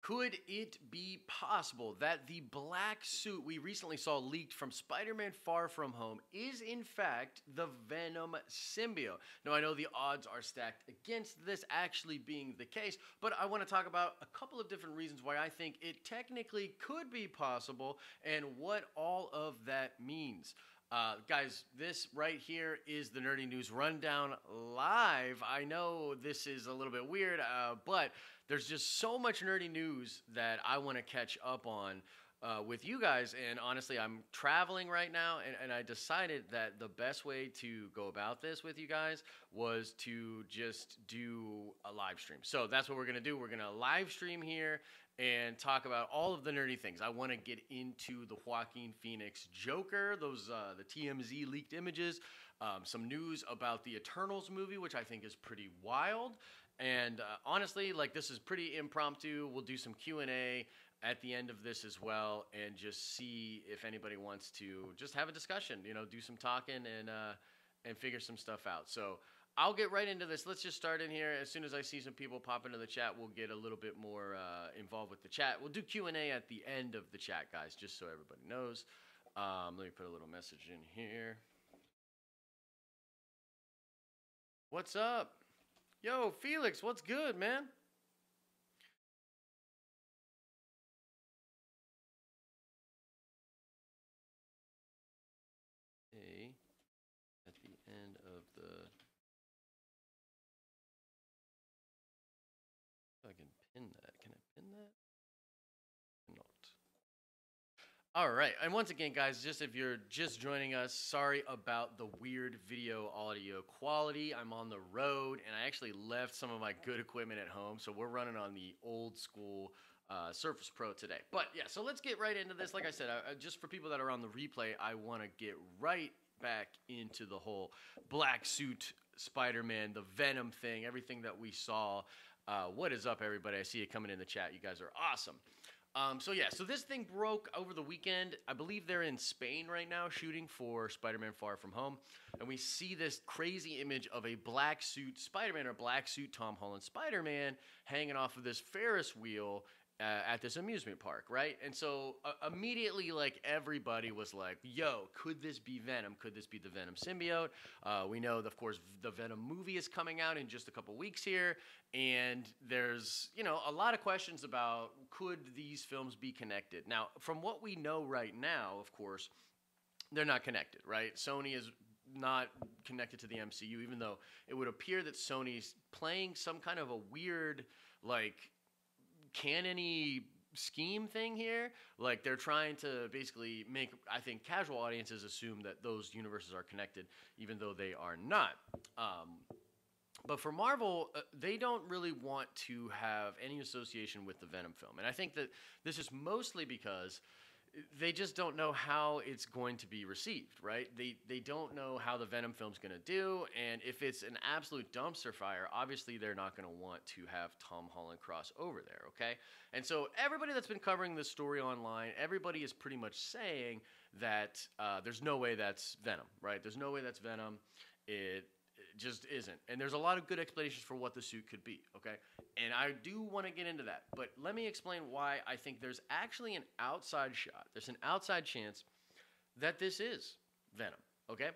Could it be possible that the black suit we recently saw leaked from Spider-Man Far From Home is in fact the Venom symbiote? Now, I know the odds are stacked against this actually being the case, but I want to talk about a couple of different reasons why I think it technically could be possible and what all of that means. Guys, this right here is the Nerdy News Rundown live. I know this is a little bit weird, but there's just so much nerdy news that I want to catch up on with you guys. And honestly, I'm traveling right now, and I decided that the best way to go about this with you guys was to just do a live stream. So that's what we're going to do. We're going to live stream here and talk about all of the nerdy things. I want to get into the Joaquin Phoenix Joker, those the TMZ leaked images, some news about the Eternals movie, which I think is pretty wild. And honestly, like, this is pretty impromptu. We'll do some Q&A at the end of this as well, and just see if anybody wants to just have a discussion, you know, do some talking and figure some stuff out. So I'll get right into this. Let's just start in here. As soon as I see some people pop into the chat, we'll get a little bit more involved with the chat. We'll do Q&A at the end of the chat, guys, just so everybody knows. Let me put a little message in here. What's up? Yo, Felix, what's good, man? Hey, at the end of the... I can pin that. Can I pin that? Not. All right, and once again, guys, just if you're just joining us, sorry about the weird video audio quality. I'm on the road, and I actually left some of my good equipment at home, so we're running on the old school Surface Pro today. But yeah, so let's get right into this. Like I said, just for people that are on the replay, I want to get right back into the whole black suit Spider-Man, the Venom thing, everything that we saw. What is up, everybody? I see you coming in the chat. You guys are awesome. So this thing broke over the weekend. I believe they're in Spain right now shooting for Spider-Man Far From Home. And we see this crazy image of a black suit Spider-Man, or black suit Tom Holland Spider-Man, hanging off of this Ferris wheel at this amusement park, right? And so immediately, like, everybody was like, yo, could this be Venom? Could this be the Venom symbiote? We know, of course, the Venom movie is coming out in just a couple weeks here, and there's, you know, a lot of questions about could these films be connected? Now, from what we know right now, of course, they're not connected, right? Sony is not connected to the MCU, even though it would appear that Sony's playing some kind of a weird, like, canon-y scheme thing here. Like, they're trying to basically make, I think, casual audiences assume that those universes are connected, even though they are not. But for Marvel, they don't really want to have any association with the Venom film. And I think that this is mostly because they just don't know how it's going to be received, right? They don't know how the Venom film's going to do, and if it's an absolute dumpster fire, obviously they're not going to want to have Tom Holland cross over there, okay? And so everybody that's been covering this story online, everybody is pretty much saying that there's no way that's Venom, right? There's no way that's Venom. It just isn't. And there's a lot of good explanations for what the suit could be, okay? And I do want to get into that. But let me explain why I think there's actually an outside shot. There's an outside chance that this is Venom, okay?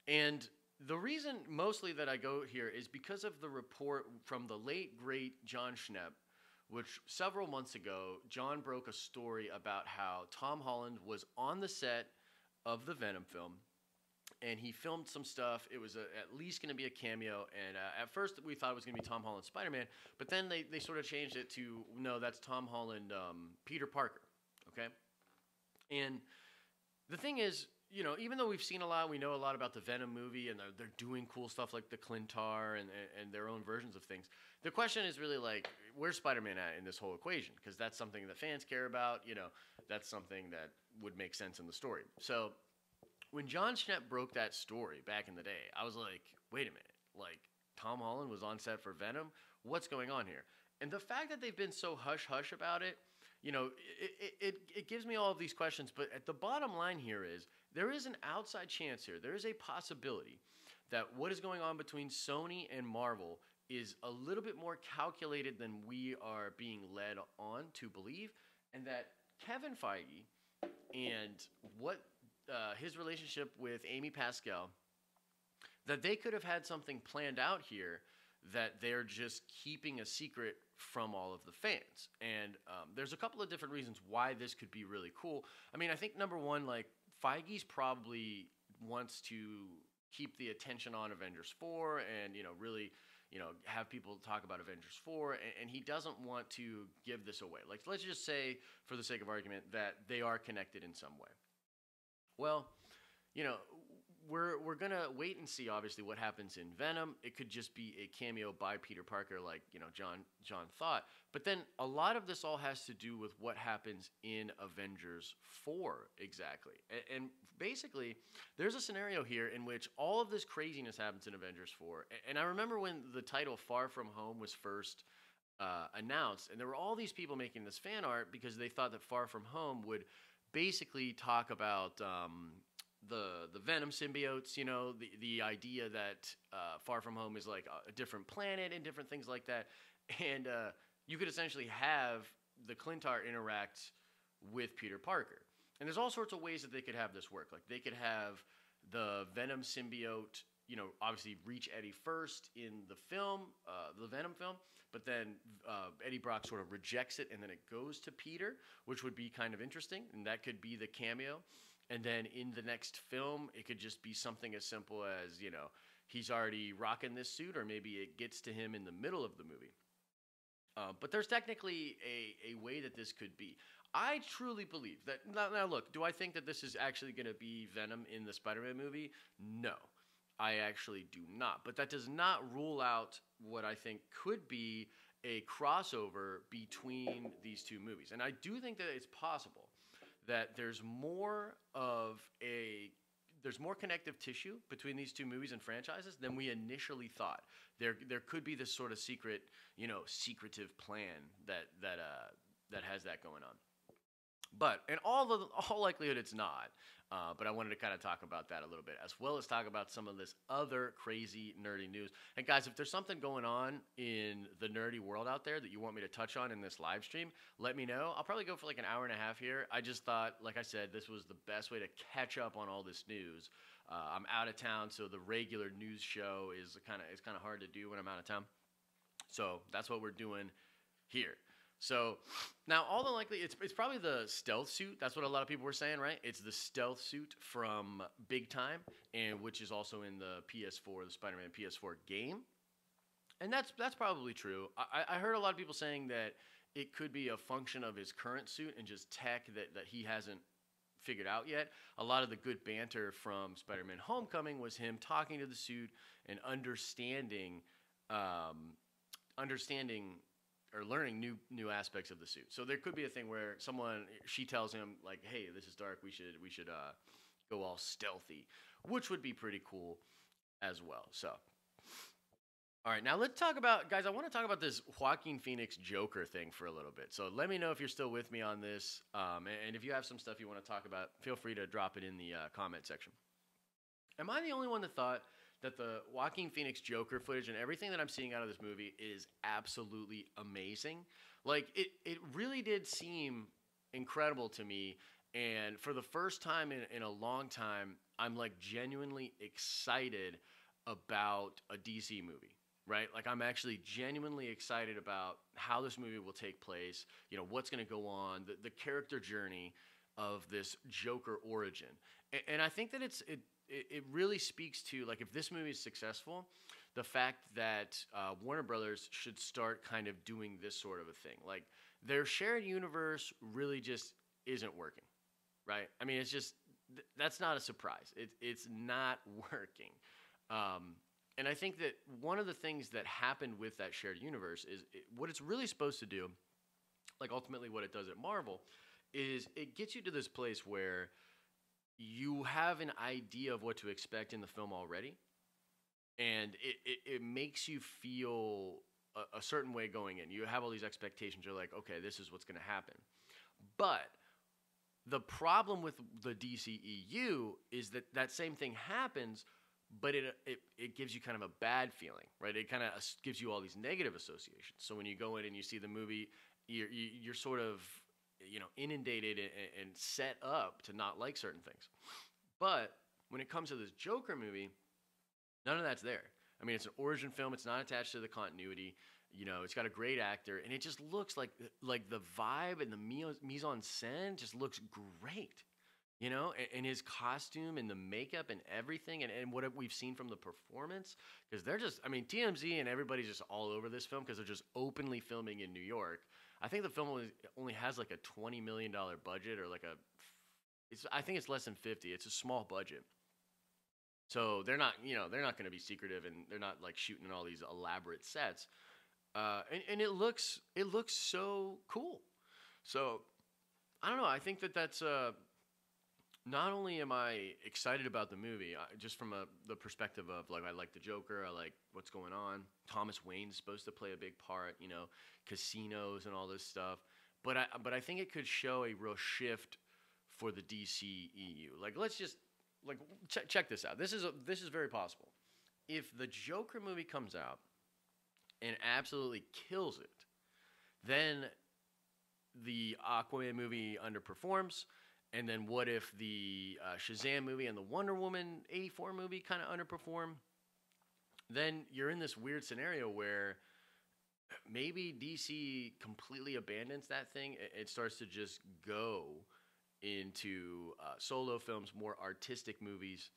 And the reason mostly that I go here is because of the report from the late, great John Schnepp, which several months ago, John broke a story about how Tom Holland was on the set of the Venom film, and he filmed some stuff. It was at least going to be a cameo, and at first we thought it was going to be Tom Holland Spider-Man, but then they sort of changed it to, no, that's Tom Holland Peter Parker, okay? And the thing is, you know, even though we've seen a lot, we know a lot about the Venom movie, and they're doing cool stuff like the Clintar and their own versions of things. The question is really, like, where's Spider-Man at in this whole equation? Because that's something that fans care about. You know, that's something that would make sense in the story. So when John Schnepp broke that story back in the day, I was like, wait a minute. Like, Tom Holland was on set for Venom? What's going on here? And the fact that they've been so hush-hush about it, you know, it gives me all of these questions. But at the bottom line here is, there is an outside chance here. There is a possibility that what is going on between Sony and Marvel is a little bit more calculated than we are being led on to believe, and that Kevin Feige and what his relationship with Amy Pascal, that they could have had something planned out here that they're just keeping a secret from all of the fans. And there's a couple of different reasons why this could be really cool. I mean, I think number one, like Feige's probably wants to keep the attention on Avengers 4 and, really, have people talk about Avengers 4, and he doesn't want to give this away. Like, let's just say, for the sake of argument, that they are connected in some way. Well, we're gonna wait and see, obviously, what happens in Venom. It could just be a cameo by Peter Parker, like John thought. But then a lot of this all has to do with what happens in Avengers 4 exactly. And basically, there's a scenario here in which all of this craziness happens in Avengers 4. And I remember when the title Far From Home was first announced, and there were all these people making this fan art because they thought that Far From Home would basically talk about the Venom symbiotes, the idea that Far From Home is like a different planet and different things like that. And you could essentially have the Clintar interact with Peter Parker. And there's all sorts of ways that they could have this work. Like they could have the Venom symbiote, obviously reach Eddie first in the film, the Venom film, but then Eddie Brock sort of rejects it and then it goes to Peter, which would be kind of interesting. And that could be the cameo. And then in the next film, it could just be something as simple as, he's already rocking this suit, or maybe it gets to him in the middle of the movie. But there's technically a way that this could be. I truly believe that. Now, look, do I think that this is actually going to be Venom in the Spider-Man movie? No, I actually do not. But that does not rule out what I think could be a crossover between these two movies. And I do think that it's possible that there's more connective tissue between these two movies and franchises than we initially thought. There could be this sort of secret, secretive plan that has that going on. But in all likelihood, it's not. But I wanted to kind of talk about that a little bit, as well as talk about some of this other crazy nerdy news. And guys, if there's something going on in the nerdy world out there that you want me to touch on in this live stream, let me know. I'll probably go for like an hour and a half here. I just thought, like I said, this was the best way to catch up on all this news. I'm out of town, so the regular news show is kind of hard to do when I'm out of town. So that's what we're doing here. So now, all the likely, it's probably the stealth suit. That's what a lot of people were saying, right? It's the stealth suit from Big Time, and which is also in the PS4, the Spider-Man PS4 game. And that's probably true. I heard a lot of people saying that it could be a function of his current suit and just tech that he hasn't figured out yet. A lot of the good banter from Spider-Man Homecoming was him talking to the suit and understanding or learning new aspects of the suit. So there could be a thing where she tells him like, "Hey, this is dark. We should go all stealthy," which would be pretty cool as well. So, all right, now let's talk about, guys. I want to talk about this Joaquin Phoenix Joker thing for a little bit. So let me know if you're still with me on this, and if you have some stuff you want to talk about, feel free to drop it in the comment section. Am I the only one that thought that the Joaquin Phoenix Joker footage and everything that I'm seeing out of this movie is absolutely amazing? Like, it really did seem incredible to me, and for the first time in a long time, I'm like genuinely excited about a DC movie, right? Like, I'm actually genuinely excited about how this movie will take place, what's going to go on, the character journey of this Joker origin. And I think that it really speaks to, like, if this movie is successful, the fact that Warner Brothers should start kind of doing this sort of a thing. Like, their shared universe really just isn't working, right? I mean, it's just, that's not a surprise. It's not working. And I think that one of the things that happened with that shared universe is what it's really supposed to do, like ultimately what it does at Marvel, is it gets you to this place where you have an idea of what to expect in the film already, and it makes you feel a certain way going in. You have all these expectations. You're like, okay, this is what's going to happen. But the problem with the DCEU is that same thing happens, but it gives you kind of a bad feeling, right? It kind of gives you all these negative associations. So when you go in and you see the movie, you're sort of, inundated and set up to not like certain things. But when it comes to this Joker movie, none of that's there. I mean, it's an origin film. It's not attached to the continuity. It's got a great actor, and it just looks like the vibe and the mise en scène just looks great. And his costume and the makeup and everything, and what we've seen from the performance, because they're just, I mean, TMZ and everybody's just all over this film because they're just openly filming in New York. I think the film only has like a $20 million budget, or I think it's less than 50. It's a small budget. So they're not going to be secretive, and they're not like shooting in all these elaborate sets. And it looks so cool. So I don't know. I think that's not only am I excited about the movie, just from the perspective of I like the Joker, I like what's going on. Thomas Wayne's supposed to play a big part, casinos and all this stuff. But I think it could show a real shift for the DCEU. Let's just check this out. This is very possible. If the Joker movie comes out and absolutely kills it, then the Aquaman movie underperforms. And then what if the Shazam movie and the Wonder Woman 84 movie kind of underperform? Then you're in this weird scenario where maybe DC completely abandons that thing. It starts to just go into solo films, more artistic movies,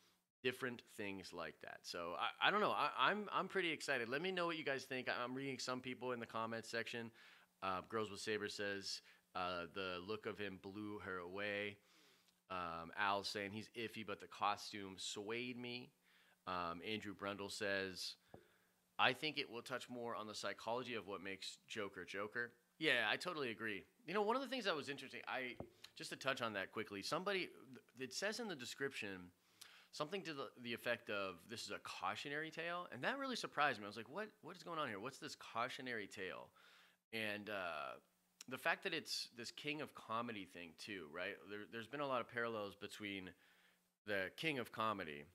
different things like that. So I don't know. I'm pretty excited. Let me know what you guys think. I'm reading some people in the comments section. Girls with Sabers says the look of him blew her away. Al's saying he's iffy, but the costume swayed me. Andrew Brundle says, I think it will touch more on the psychology of what makes Joker Joker. Yeah, I totally agree. One of the things that was interesting, just to touch on that quickly, it says in the description something to the effect of, this is a cautionary tale, and that really surprised me. I was like, what is going on here? What's this cautionary tale? And the fact that it's this king of comedy thing too, right? There's been a lot of parallels between the king of comedy.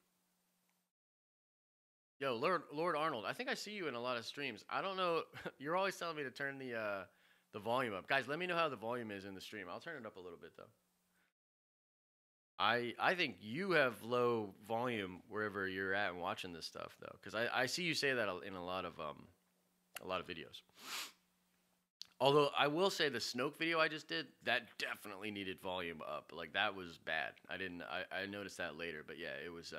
Yo, Lord Arnold, I think I see you in a lot of streams. I don't know. You're always telling me to turn the volume up. Guys, let me know how the volume is in the stream. I'll turn it up a little bit though. I think you have low volume wherever you're at and watching this stuff though, because I see you say that in a lot of videos. Although I will say the Snoke video I just did, that definitely needed volume up. That was bad. I noticed that later, but yeah, it was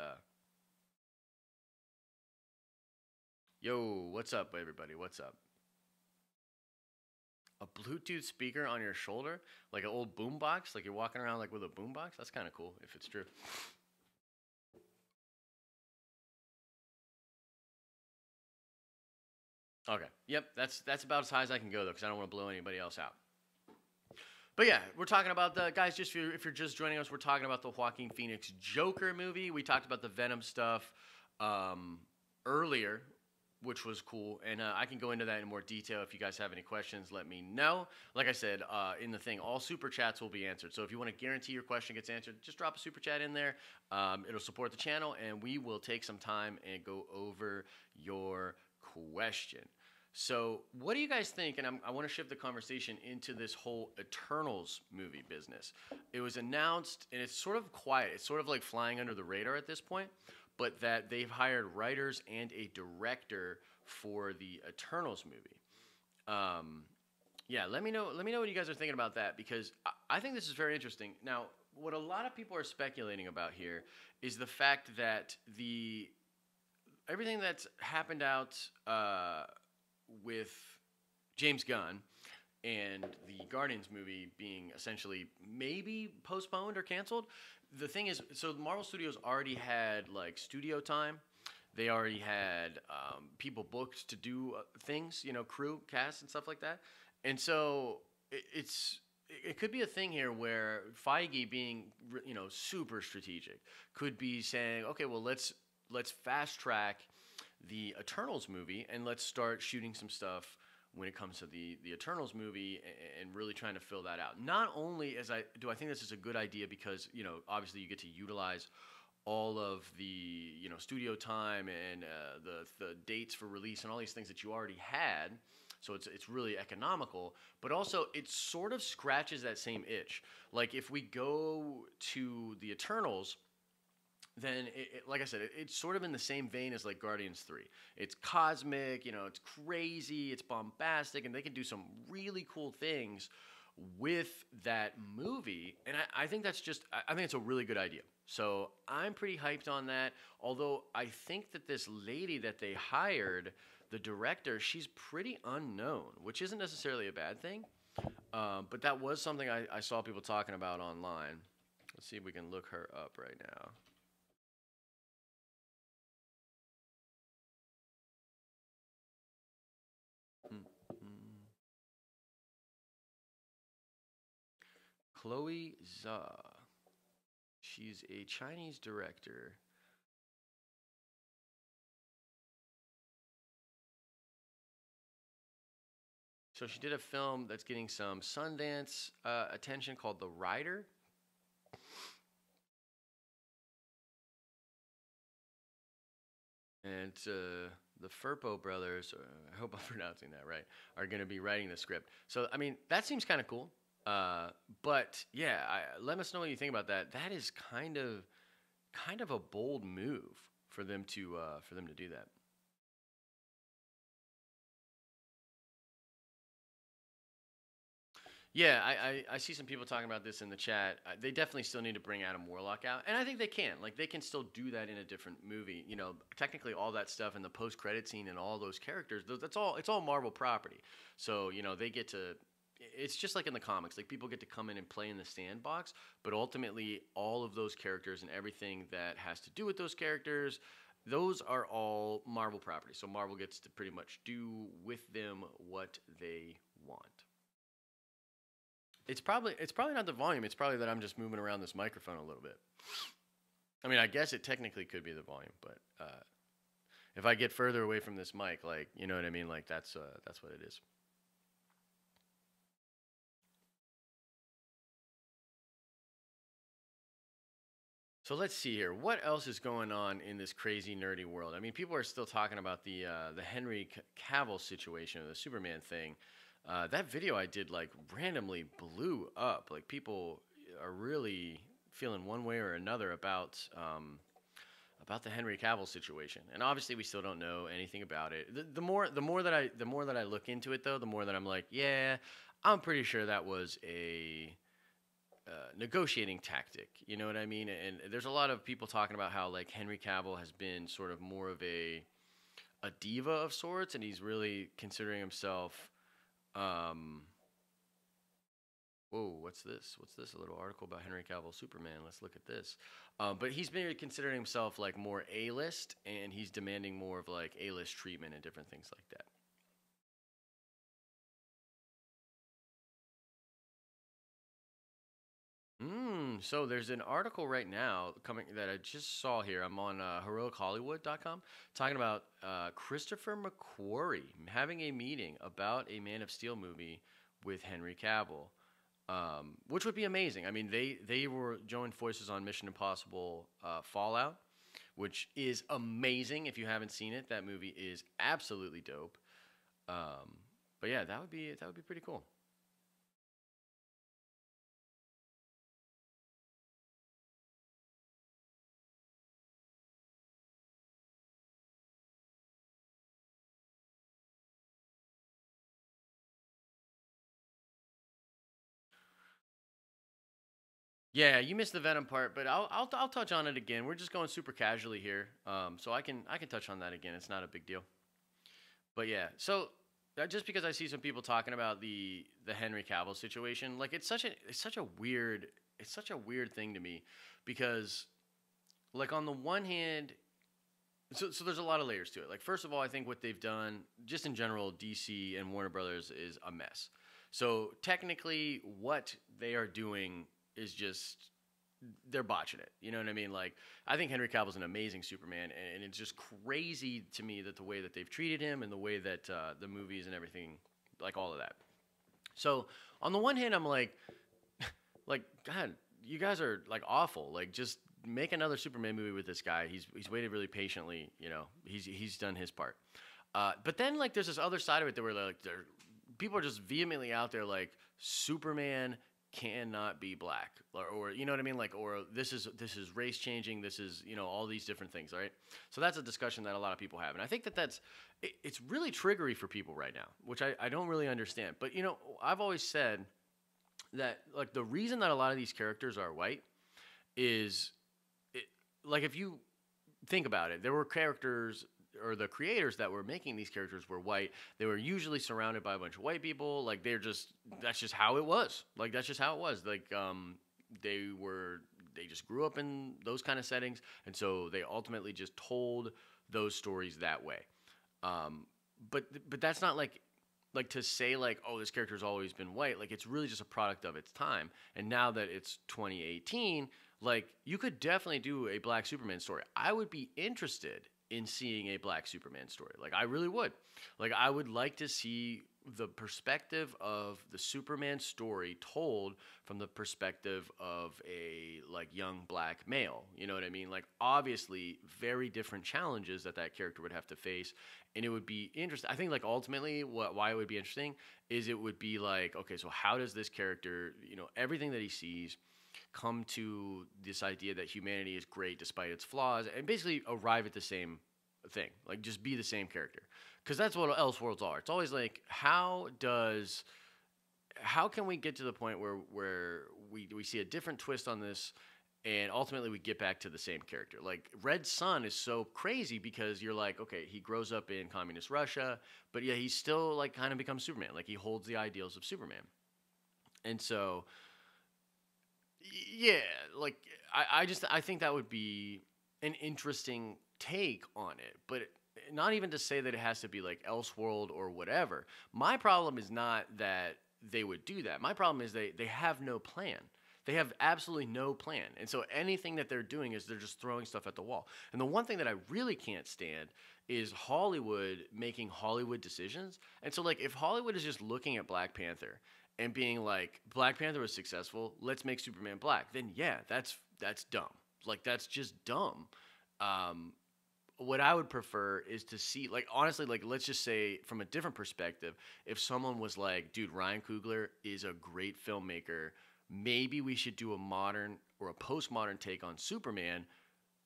Yo, what's up everybody? What's up? A Bluetooth speaker on your shoulder? Like an old boombox? Like you're walking around with a boombox? That's kind of cool if it's true. Okay. Yep, that's about as high as I can go though, because I don't want to blow anybody else out. But yeah, we're talking about the guys. Just if you're just joining us, we're talking about the Joaquin Phoenix Joker movie. We talked about the Venom stuff earlier, which was cool, and I can go into that in more detail. If you guys have any questions, let me know. Like I said in the thing, all super chats will be answered. So if you want to guarantee your question gets answered, just drop a super chat in there. It'll support the channel, and we will take some time and go over your question. So what do you guys think? And I want to shift the conversation into this whole Eternals movie business. It was announced, and it's sort of quiet. It's sort of like flying under the radar at this point, but that they've hired writers and a director for the Eternals movie. Yeah, let me know what you guys are thinking about that, because I think this is very interesting. Now, what a lot of people are speculating about here is the fact that everything that's happened out with James Gunn and the Guardians movie being essentially maybe postponed or canceled. The thing is, so Marvel Studios already had studio time. They already had people booked to do things, crew, cast, and stuff like that. And so it could be a thing here where Feige, being super strategic, could be saying, okay, well let's fast track the Eternals movie, and let's start shooting some stuff when it comes to the Eternals movie, and really trying to fill that out. Not only do I think this is a good idea because obviously you get to utilize all of the studio time and the dates for release and all these things that you already had. So it's really economical, but also it sort of scratches that same itch. Like if we go to the Eternals, then like I said, it's sort of in the same vein as like Guardians 3. It's cosmic, it's crazy, it's bombastic, and they can do some really cool things with that movie. And I think that's just, I think it's a really good idea. So I'm pretty hyped on that. Although I think that this lady that they hired, the director, she's pretty unknown, which isn't necessarily a bad thing. But that was something I saw people talking about online. Let's see if we can look her up right now. Chloe Zhao. She's a Chinese director. So she did a film that's getting some Sundance attention called The Rider. And the Furpo brothers, I hope I'm pronouncing that right, are going to be writing the script. So, I mean, that seems kind of cool. But yeah, let us know what you think about that. That is kind of a bold move for them to do that. Yeah, I see some people talking about this in the chat. They definitely still need to bring Adam Warlock out, and I think they can. Like they can still do that in a different movie. Technically all that stuff in the post-credit scene and all those characters, that's all. It's all Marvel property. So they get to. It's just like in the comics. Like people get to come in and play in the sandbox, but ultimately all of those characters and everything that has to do with those characters, those are all Marvel property. So Marvel gets to pretty much do with them what they want. It's probably not the volume. It's probably that I'm just moving around this microphone a little bit. I mean, I guess it technically could be the volume, but if I get further away from this mic, like you know what I mean, like that's what it is. So let's see here. What else is going on in this crazy nerdy world? I mean, people are still talking about the Henry Cavill situation, or the Superman thing. That video I did like randomly blew up. Like people are really feeling one way or another about the Henry Cavill situation. And obviously we still don't know anything about it. The more that I look into it though, the more that I'm like, yeah, I'm pretty sure that was a negotiating tactic. You know what I mean? And there's a lot of people talking about how like Henry Cavill has been sort of more of a diva of sorts, and he's really considering himself. Um, Whoa, what's this? What's this? A little article about Henry Cavill Superman. Let's look at this. But he's been considering himself like more A-list, and he's demanding more of like A-list treatment and different things like that. So there's an article right now coming that I just saw here. I'm on heroichollywood.com talking about Christopher McQuarrie having a meeting about a Man of Steel movie with Henry Cavill, which would be amazing. I mean, they were joined forces on Mission Impossible Fallout, which is amazing. If you haven't seen it, that movie is absolutely dope. But yeah, that would be pretty cool. Yeah, you missed the Venom part, but I'll touch on it again. We're just going super casually here, so I can touch on that again. It's not a big deal. But yeah, so just because I see some people talking about the Henry Cavill situation, like it's such a weird thing to me because like on the one hand, so there's a lot of layers to it. Like first of all, I think what they've done just in general, DC and Warner Brothers is a mess. So technically, what they are doing is just they're botching it. You know what I mean? Like I think Henry Cavill's an amazing Superman, and it's just crazy to me that the way that they've treated him and the way that the movies and everything, like all of that. So on the one hand, I'm like God, you guys are like awful. Like just make another Superman movie with this guy. He's waited really patiently. He's done his part. But then like there's this other side of it that where like people are just vehemently out there like Superman cannot be black, or you know what I mean, like, or this is race changing, this is all these different things, right? So that's a discussion that a lot of people have, and I think it's really triggery for people right now, which I don't really understand. But I've always said that like the reason that a lot of these characters are white is like if you think about it, there were characters or the creators that were making these characters were white. They were usually surrounded by a bunch of white people. Like that's just how it was. Like that's just how it was. Like they just grew up in those kind of settings, and so they ultimately just told those stories that way. But that's not like to say like, oh, this character's always been white. Like it's really just a product of its time. And now that it's 2018, like you could definitely do a black Superman story. I would be interested in seeing a black Superman story. Like I really would. Like I would like to see the perspective of the Superman story told from the perspective of a like young black male. You know what I mean? Like obviously very different challenges that character would have to face, and it would be interesting. I think like ultimately why it would be interesting is it would be like, okay, so how does this character, everything that he sees come to this idea that humanity is great despite its flaws, and basically arrive at the same thing, like just be the same character, because that's what Elseworlds are. It's always like how can we get to the point where we see a different twist on this, and ultimately we get back to the same character. Like Red Sun is so crazy because you're like, okay, he grows up in communist Russia, but yeah, he still like kind of becomes Superman. Like he holds the ideals of Superman, and so yeah, like I think that would be an interesting take on it, but not even to say that it has to be like Elseworld or whatever. My problem is not that they would do that. My problem is they have no plan. They have absolutely no plan. And so anything that they're doing is they're just throwing stuff at the wall. And the one thing that I really can't stand is Hollywood making Hollywood decisions. And so like if Hollywood is just looking at Black Panther and being like, Black Panther was successful, let's make Superman black, then yeah, that's dumb. Like that's just dumb. What I would prefer is to see, like, honestly, like, let's just say from a different perspective, if someone was like, dude, Ryan Coogler is a great filmmaker, maybe we should do a modern or a postmodern take on Superman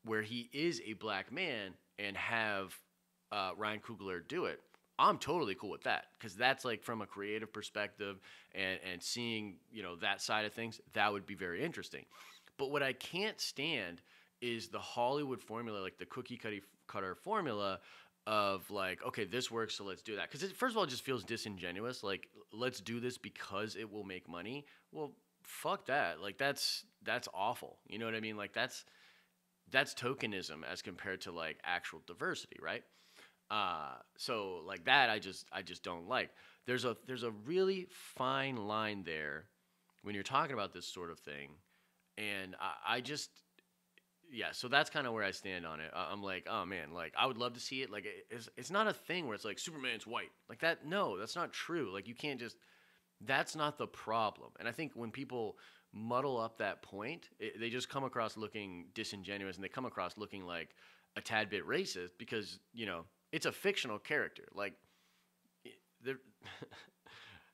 where he is a black man and have Ryan Coogler do it. I'm totally cool with that, because that's like from a creative perspective and seeing, that side of things, that would be very interesting. But what I can't stand is the Hollywood formula, like the cookie cutter formula of like, okay, this works, so let's do that. Because first of all, it just feels disingenuous. Like, let's do this because it will make money. Well, fuck that. Like, that's awful. You know what I mean? Like, that's tokenism as compared to like actual diversity, right? So like that, I just don't like. There's a really fine line there when you're talking about this sort of thing, and I just. Yeah, so that's kind of where I stand on it. I'm like, oh man, like I would love to see it. Like it's not a thing where it's like Superman's white. Like that, no, that's not true. Like you can't just. That's not the problem. And I think when people muddle up that point, they just come across looking disingenuous, and they come across looking like a tad bit racist because it's a fictional character. Like there.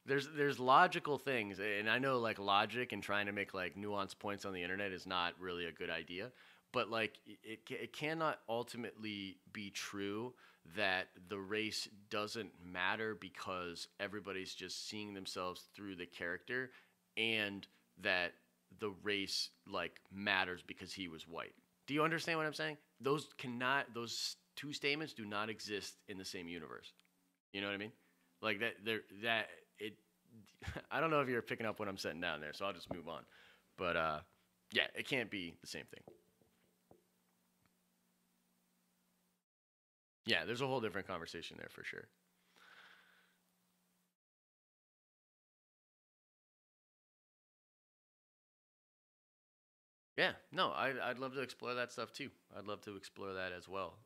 There's logical things, and I know like logic and trying to make like nuanced points on the internet is not really a good idea. But like it cannot ultimately be true that the race doesn't matter because everybody's just seeing themselves through the character, and that the race like matters because he was white. Do you understand what I'm saying? Those two statements do not exist in the same universe. You know what I mean? Like I don't know if you're picking up what I'm setting down there, so I'll just move on. But yeah, it can't be the same thing. Yeah, there's a whole different conversation there for sure. Yeah, no, I'd love to explore that stuff too. I'd love to explore that as well.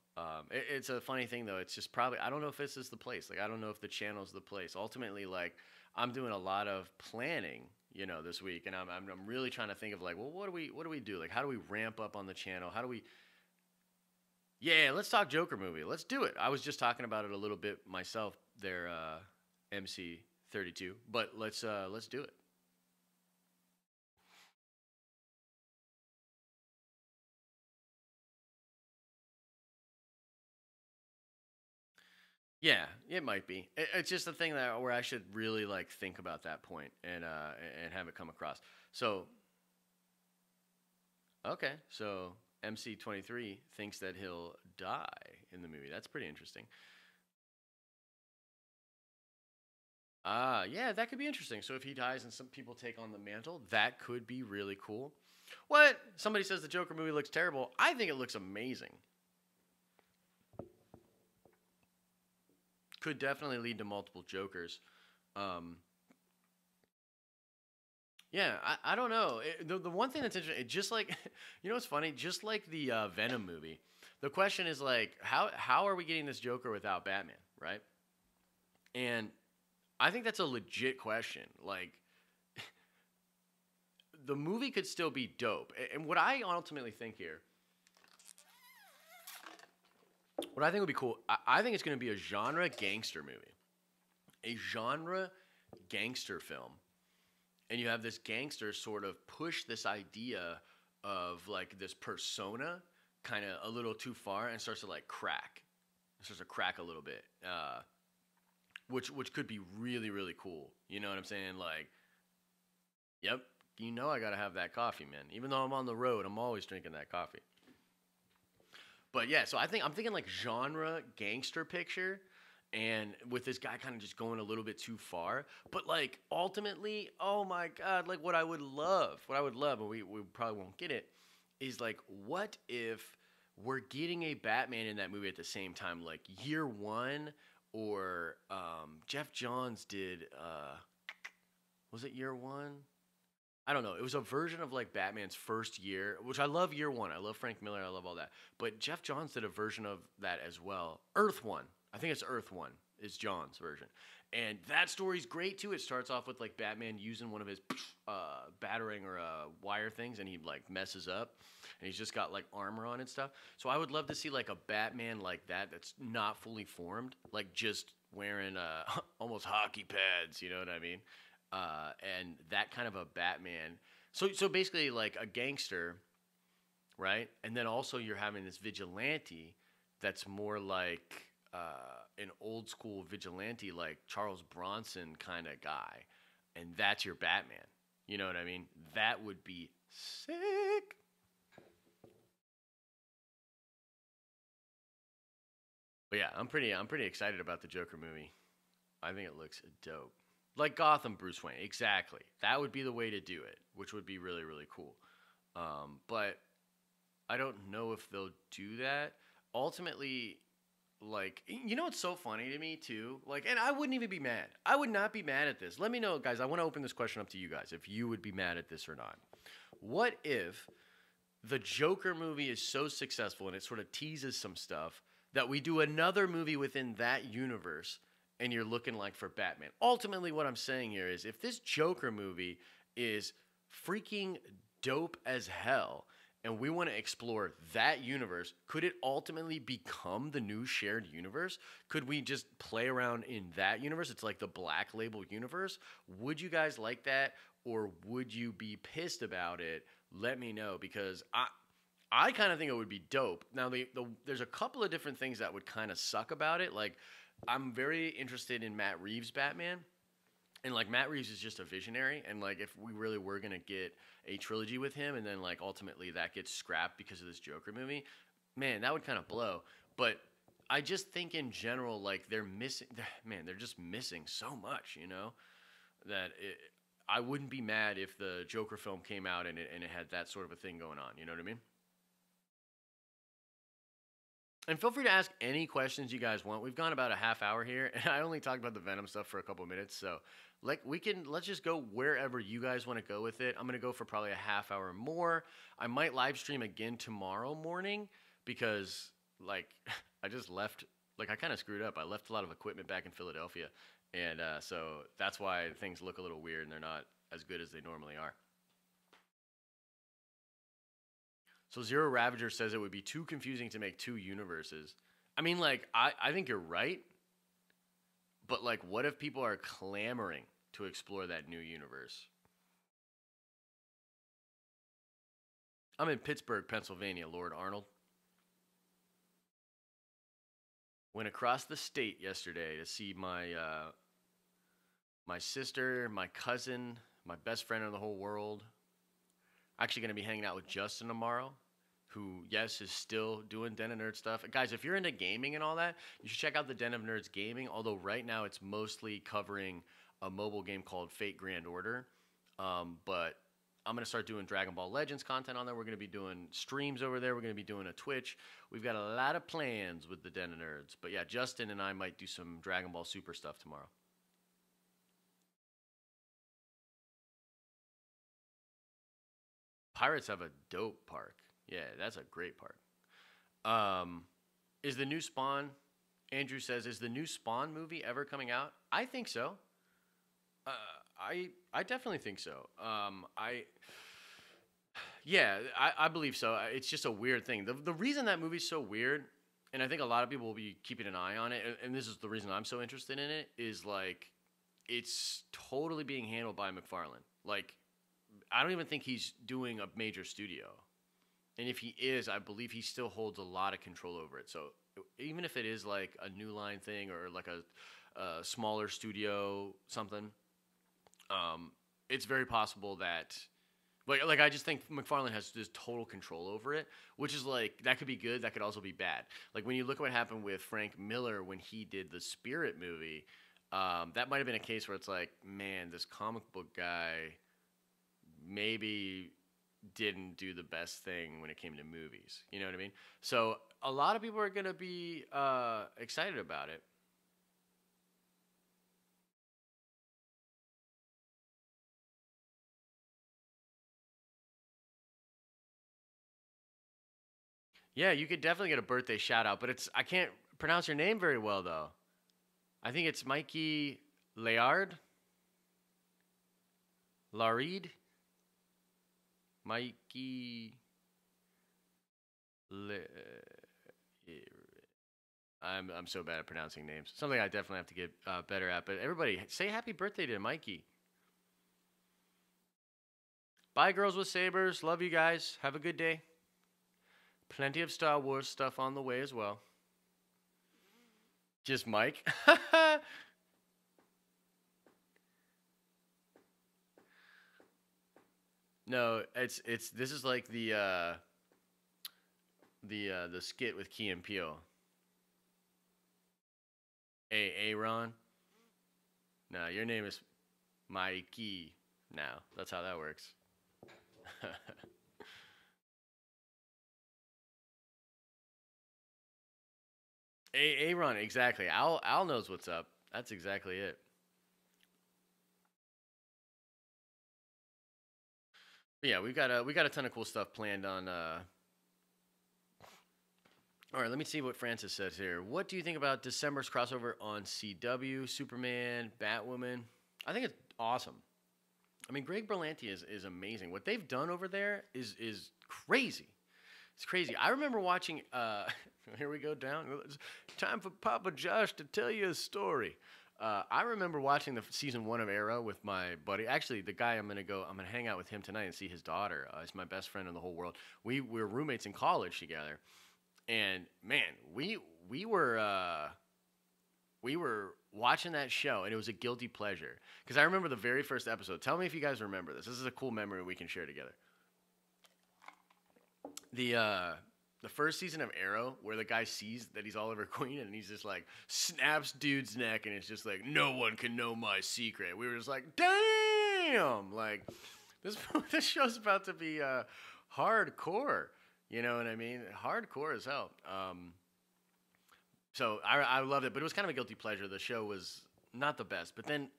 It's a funny thing though. It's just probably I don't know if this is the place. Like I don't know if the channel's the place. Ultimately, like I'm doing a lot of planning, this week, and I'm really trying to think of like, well, what do we do? Like, how do we ramp up on the channel? How do we? Yeah, let's talk Joker movie. Let's do it. I was just talking about it a little bit myself there, MC32. But let's do it. Yeah, it might be. It's just a thing that where I should really like think about that point and have it come across. So okay, so MC23 thinks that he'll die in the movie. That's pretty interesting. Yeah, that could be interesting. So if he dies and some people take on the mantle, that could be really cool. What? Somebody says the Joker movie looks terrible. I think it looks amazing. Could definitely lead to multiple Jokers. Um, yeah, I don't know. The one thing that's interesting, just like, what's funny? Just like the Venom movie, the question is like, how are we getting this Joker without Batman, right? And I think that's a legit question. Like, the movie could still be dope. And what I ultimately think here, what I think would be cool, I think it's going to be a genre gangster movie, a genre gangster film, and you have this gangster sort of push this idea of like this persona kind of a little too far and starts to like crack. It starts to crack a little bit, which could be really really cool. You know what I'm saying? Like, yep, I gotta have that coffee, man. Even though I'm on the road, I'm always drinking that coffee. But yeah, so I'm thinking like genre gangster picture, and with this guy kind of just going a little bit too far. But like ultimately, oh my god, like what I would love, and we probably won't get it, is like what if we're getting a Batman in that movie at the same time, like year one, or Jeff Johns did was it year one? I don't know. It was a version of like Batman's first year, which I love year one. I love Frank Miller. I love all that. But Jeff Johns did a version of that as well. Earth One. I think it's Earth One is John's version. And that story's great too. It starts off with like Batman using one of his battering or wire things, and he like messes up, and he's just got like armor on and stuff. So I would love to see like a Batman like that that's not fully formed, like just wearing almost hockey pads. You know what I mean? And that kind of a Batman. So basically like a gangster, right? And then also you're having this vigilante that's more like an old school vigilante, like Charles Bronson kind of guy, and that's your Batman. You know what I mean? That would be sick. But yeah, I'm pretty excited about the Joker movie. I think it looks dope. Like Gotham Bruce Wayne, exactly. That would be the way to do it, which would be really really cool. But I don't know if they'll do that. Ultimately, like what's so funny to me too? Like, and I wouldn't even be mad. I would not be mad at this. Let me know, guys. I want to open this question up to you guys if you would be mad at this or not. What if the Joker movie is so successful and it sort of teases some stuff that we do another movie within that universe and you're looking like for Batman? Ultimately, what I'm saying here is if this Joker movie is freaking dope as hell and we want to explore that universe, could it ultimately become the new shared universe? Could we just play around in that universe? It's like the Black Label universe. Would you guys like that, or would you be pissed about it? Let me know, because I kind of think it would be dope. Now, there's a couple of different things that would kind of suck about it. Like, I'm very interested in Matt Reeves' Batman. And like Matt Reeves is just a visionary, and like if we really were gonna get a trilogy with him, and then like ultimately that gets scrapped because of this Joker movie, man, that would kind of blow. But I just think in general, like they're just missing so much, that I wouldn't be mad if the Joker film came out and it had that sort of a thing going on. You know what I mean? And feel free to ask any questions you guys want. We've gone about a half hour here, and I only talked about the Venom stuff for a couple of minutes. So, like, let's just go wherever you guys want to go with it. I'm gonna go for probably a half hour more. I might live stream again tomorrow morning because, like, I just left. Like, I kind of screwed up. I left a lot of equipment back in Philadelphia, And so that's why things look a little weird and they're not as good as they normally are. So Zero Ravager says it would be too confusing to make two universes. I mean, like, I think you're right, but like, what if people are clamoring to explore that new universe? I'm in Pittsburgh, Pennsylvania, Lord Arnold. Went across the state yesterday to see my sister, my cousin, my best friend in the whole world. Actually, going to be hanging out with Justin tomorrow, who, yes, is still doing Den of Nerds stuff. Guys, if you're into gaming and all that, you should check out the Den of Nerds gaming. Although right now it's mostly covering a mobile game called Fate Grand Order. But I'm going to start doing Dragon Ball Legends content on there. We're going to be doing streams over there. We're going to be doing a Twitch. We've got a lot of plans with the Den of Nerds. But yeah, Justin and I might do some Dragon Ball Super stuff tomorrow. Pirates have a dope park. Yeah, that's a great park. Um, is the new Spawn? Andrew says, is the new Spawn movie ever coming out? I think so. Uh, I definitely think so. I believe so. It's just a weird thing. The reason that movie's so weird, and I think a lot of people will be keeping an eye on it, and this is the reason I'm so interested in it, is like it's totally being handled by McFarlane. Like, I don't even think he's doing a major studio. And if he is, I believe he still holds a lot of control over it. So even if it is like a New Line thing or like a smaller studio something, it's very possible that like I just think McFarlane has this total control over it, which is like that could be good, that could also be bad. Like when you look at what happened with Frank Miller when he did the Spirit movie, that might have been a case where it's like, man, this comic book guy maybe didn't do the best thing when it came to movies. You know what I mean? So a lot of people are gonna be excited about it. Yeah, you could definitely get a birthday shout out, but it's I can't pronounce your name very well though. I think it's Mikey Layard, Larid, Mikey. Le- I'm so bad at pronouncing names. Something I definitely have to get better at. But everybody, say happy birthday to Mikey. Bye, girls with sabers. Love you guys. Have a good day. Plenty of Star Wars stuff on the way as well. Just Mike. No, it's this is like the skit with Key and Peele. Aaron. No, your name is Mikey. Now that's how that works. Aaron, exactly. Al knows what's up. That's exactly it. But yeah, we got a ton of cool stuff planned on. All right, let me see what Francis says here. What do you think about December's crossover on CW, Superman, Batwoman? I think it's awesome. I mean, Greg Berlanti is amazing. What they've done over there is crazy. It's crazy. I remember watching. Here we go down. It's time for Papa Josh to tell you a story. I remember watching the season 1 of Arrow with my buddy. Actually, the guy I'm gonna hang out with him tonight and see his daughter. He's my best friend in the whole world. We were roommates in college together, and man, we were watching that show, and it was a guilty pleasure because I remember the very first episode. Tell me if you guys remember this. This is a cool memory we can share together. The first season of Arrow, where the guy sees that he's Oliver Queen, and he's just like snaps dude's neck, and it's just like no one can know my secret. We were just like, damn, like this this show's about to be hardcore. You know what I mean? Hardcore as hell. So I loved it, but it was kind of a guilty pleasure. The show was not the best, but then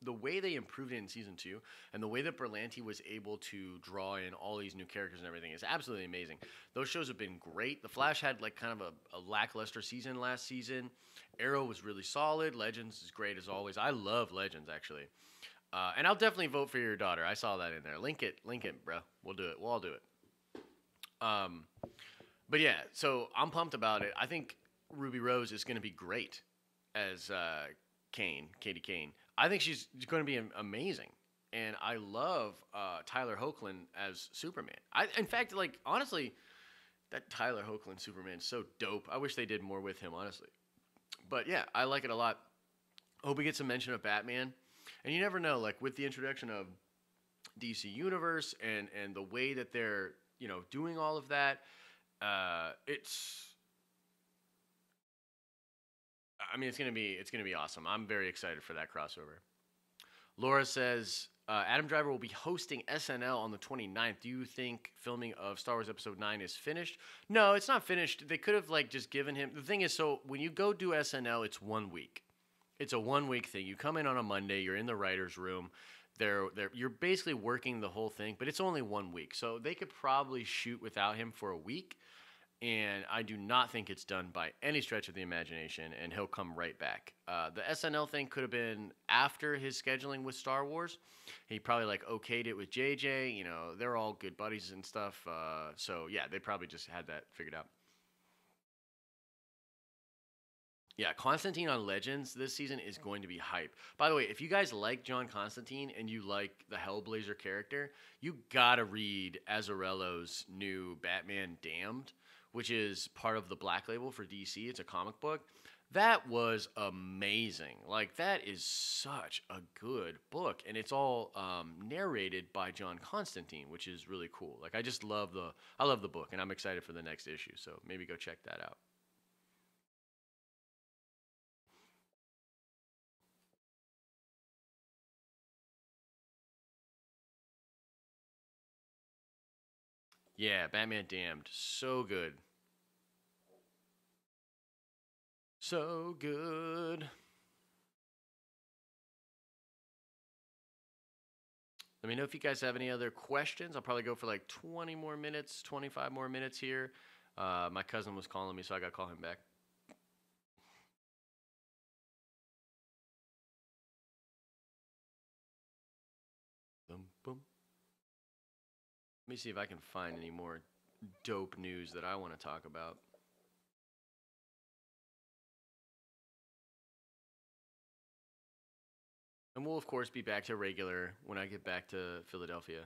the way they improved it in season 2 and the way that Berlanti was able to draw in all these new characters and everything is absolutely amazing. Those shows have been great. The Flash had like kind of a lackluster season last season. Arrow was really solid. Legends is great as always. I love Legends actually. And I'll definitely vote for your daughter. I saw that in there. Link it, bro. We'll do it. We'll all do it. But yeah, so I'm pumped about it. I think Ruby Rose is going to be great as Katie Kane. I think she's going to be amazing, and I love Tyler Hoechlin as Superman. In fact, like honestly, that Tyler Hoechlin Superman is so dope. I wish they did more with him, honestly. But yeah, I like it a lot. Hope we get some mention of Batman, and you never know. Like with the introduction of DC Universe and the way that they're doing all of that, it's gonna be awesome. I'm very excited for that crossover. Laura says Adam Driver will be hosting SNL on the 29th. Do you think filming of Star Wars Episode 9 is finished? No, it's not finished. They could have like just given him. The thing is, so when you go do SNL, it's 1 week. It's a 1 week thing. You come in on a Monday. You're in the writers' room. You're basically working the whole thing, but it's only 1 week, so they could probably shoot without him for a week. And I do not think it's done by any stretch of the imagination, and he'll come right back. The SNL thing could have been after his scheduling with Star Wars. He probably like okayed it with JJ. They're all good buddies and stuff. So yeah, they probably just had that figured out. Yeah, Constantine on Legends this season is going to be hype. By the way, if you guys like John Constantine and you like the Hellblazer character, you gotta read Azzarello's new Batman Damned, which is part of the Black Label for DC. It's a comic book. That was amazing. Like, that is such a good book, and it's all narrated by John Constantine, which is really cool. Like, I love the book, and I'm excited for the next issue. So maybe go check that out. Yeah, Batman Damned, so good. So good. Let me know if you guys have any other questions. I'll probably go for like 20 more minutes, 25 more minutes here. My cousin was calling me, so I got to call him back. Boom, boom. Let me see if I can find any more dope news that I want to talk about. And we'll, of course, be back to regular when I get back to Philadelphia.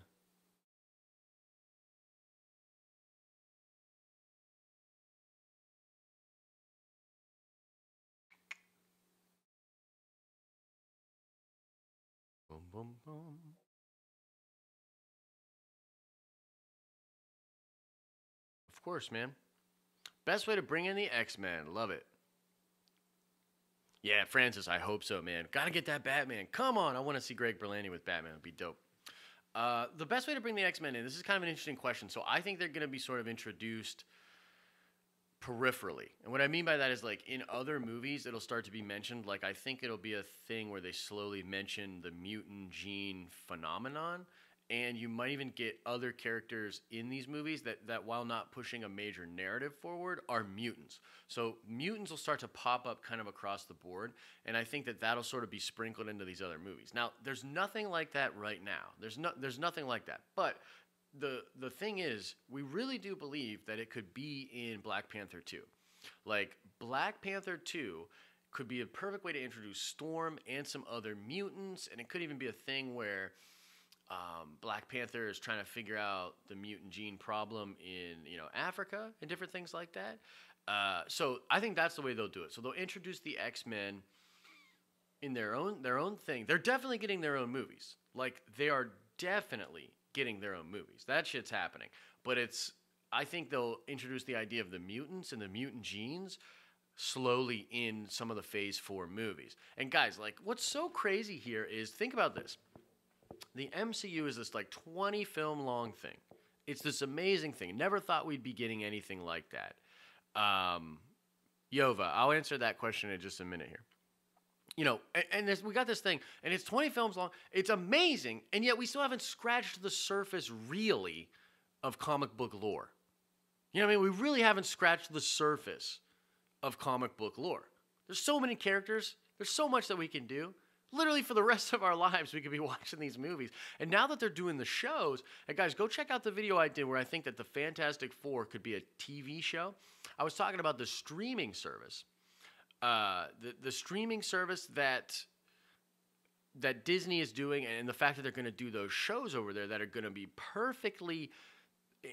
Boom, boom, boom. Of course, man. Best way to bring in the X-Men. Love it. Yeah, Francis, I hope so, man. Gotta get that Batman. Come on, I want to see Greg Berlanti with Batman. It'd be dope. The best way to bring the X-Men in, this is kind of an interesting question. So I think they're going to be sort of introduced peripherally. And what I mean by that is like in other movies, it'll start to be mentioned. Like I think it'll be a thing where they slowly mention the mutant gene phenomenon. And you might even get other characters in these movies that while not pushing a major narrative forward, are mutants. So mutants will start to pop up kind of across the board, and I think that'll sort of be sprinkled into these other movies. Now, there's nothing like that right now. There's nothing like that. But the thing is, we really do believe that it could be in Black Panther 2. Like, Black Panther 2 could be a perfect way to introduce Storm and some other mutants, and it could even be a thing where Black Panther is trying to figure out the mutant gene problem in Africa and different things like that. So I think that's the way they'll do it. So they'll introduce the X-Men in their own thing. They're definitely getting their own movies. Like they are definitely getting their own movies. That shit's happening. But I think they'll introduce the idea of the mutants and the mutant genes slowly in some of the Phase 4 movies. And guys, like what's so crazy here is think about this. The MCU is this like 20 film long thing. It's this amazing thing. Never thought we'd be getting anything like that. Yova, I'll answer that question in just a minute here. and we got this thing, and it's 20 films long. It's amazing, and yet we still haven't scratched the surface, really, of comic book lore. You know what I mean? We really haven't scratched the surface of comic book lore. There's so many characters. There's so much that we can do. Literally, for the rest of our lives, we could be watching these movies. And now that they're doing the shows, and guys, go check out the video I did where I think that the Fantastic Four could be a TV show. I was talking about the streaming service. The streaming service that Disney is doing, and the fact that they're going to do those shows over there that are going to be perfectly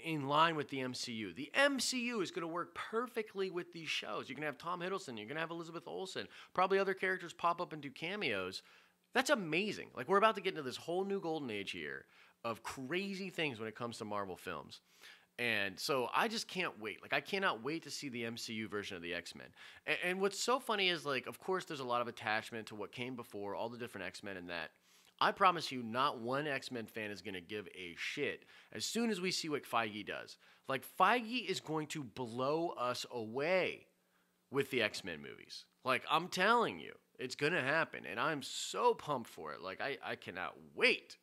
in line with the MCU. The MCU is going to work perfectly with these shows. You're going to have Tom Hiddleston. You're going to have Elizabeth Olsen. Probably other characters pop up and do cameos. That's amazing. Like, we're about to get into this whole new golden age here of crazy things when it comes to Marvel films. And so I just can't wait. Like, I cannot wait to see the MCU version of the X-Men. And what's so funny is, like, of course, there's a lot of attachment to what came before, all the different X-Men and that. I promise you, not one X-Men fan is going to give a shit as soon as we see what Feige does. Like, Feige is going to blow us away with the X-Men movies. Like, I'm telling you, it's going to happen, and I'm so pumped for it. Like, I cannot wait.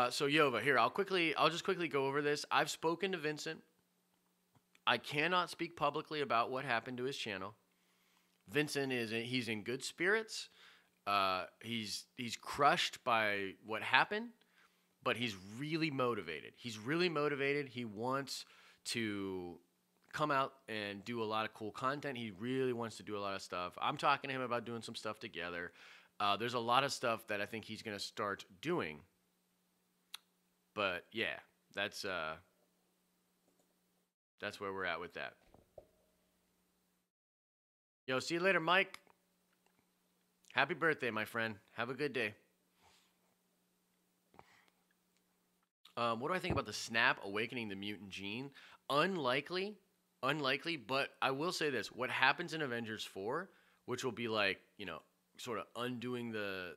So, Yova, here, I'll just quickly go over this. I've spoken to Vincent. I cannot speak publicly about what happened to his channel. Vincent he's in good spirits. He's crushed by what happened, but he's really motivated. He wants to come out and do a lot of cool content. He really wants to do a lot of stuff. I'm talking to him about doing some stuff together. There's a lot of stuff that I think he's going to start doing. But yeah, that's where we're at with that. Yo, see you later, Mike. Happy birthday, my friend. Have a good day. What do I think about the snap awakening the mutant gene? Unlikely, but I will say this. What happens in Avengers 4, which will be like, sort of undoing the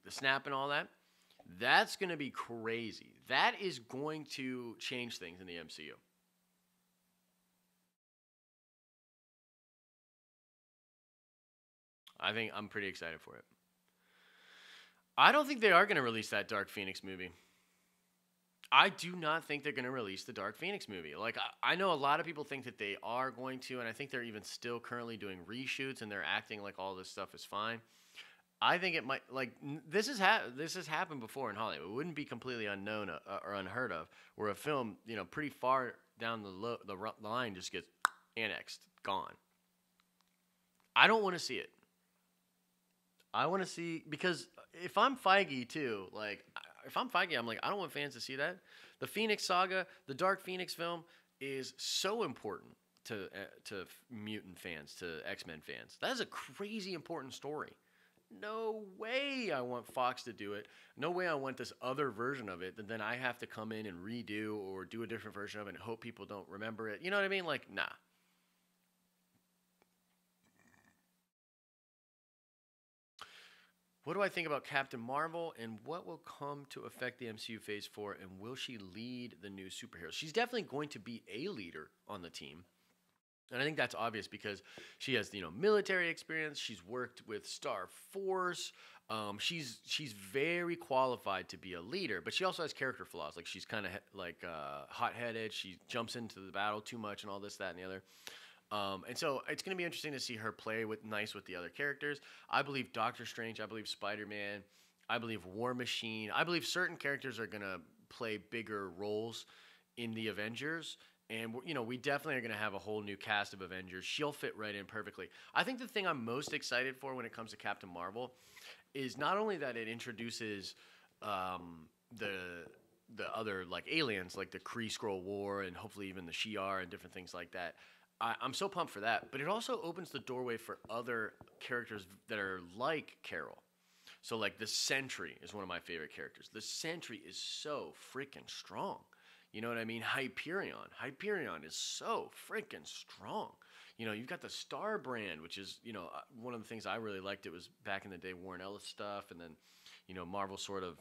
snap and all that, that's going to be crazy. That is going to change things in the MCU. I think I'm pretty excited for it. I don't think they are going to release that Dark Phoenix movie. I do not think they're going to release the Dark Phoenix movie. Like, I know a lot of people think that they are going to, and I think they're even still currently doing reshoots, and they're acting like all this stuff is fine. I think it might, like, this has happened before in Hollywood. It wouldn't be completely unknown or unheard of, where a film, pretty far down the line just gets annexed, gone. I don't want to see it. I want to see, because if I'm Feige too, I'm like, I don't want fans to see that. The Phoenix Saga, the Dark Phoenix film, is so important to mutant fans, to X-Men fans. That is a crazy important story. No way I want Fox to do it. No way I want this other version of it that then I have to come in and redo or do a different version of it and hope people don't remember it. You know what I mean? Like, nah. What do I think about Captain Marvel, and what will come to affect the MCU Phase 4, and will she lead the new superheroes? She's definitely going to be a leader on the team. And I think that's obvious because she has, military experience. She's worked with Star Force. She's very qualified to be a leader, but she also has character flaws. Like, she's kind of hot-headed. She jumps into the battle too much and all this, that, and the other. And so it's going to be interesting to see her play with the other characters. I believe Doctor Strange. I believe Spider-Man. I believe War Machine. I believe certain characters are going to play bigger roles in the Avengers. And, we definitely are going to have a whole new cast of Avengers. She'll fit right in perfectly. I think the thing I'm most excited for when it comes to Captain Marvel is not only that it introduces the other, like, aliens, like the Kree Skrull War and hopefully even the Shi'ar and different things like that. I'm so pumped for that. But it also opens the doorway for other characters that are like Carol. So, like, the Sentry is one of my favorite characters. The Sentry is so freaking strong. You know what I mean? Hyperion is so freaking strong. You've got the Star Brand, which is, one of the things I really liked. It was back in the day Warren Ellis stuff. And then, Marvel sort of,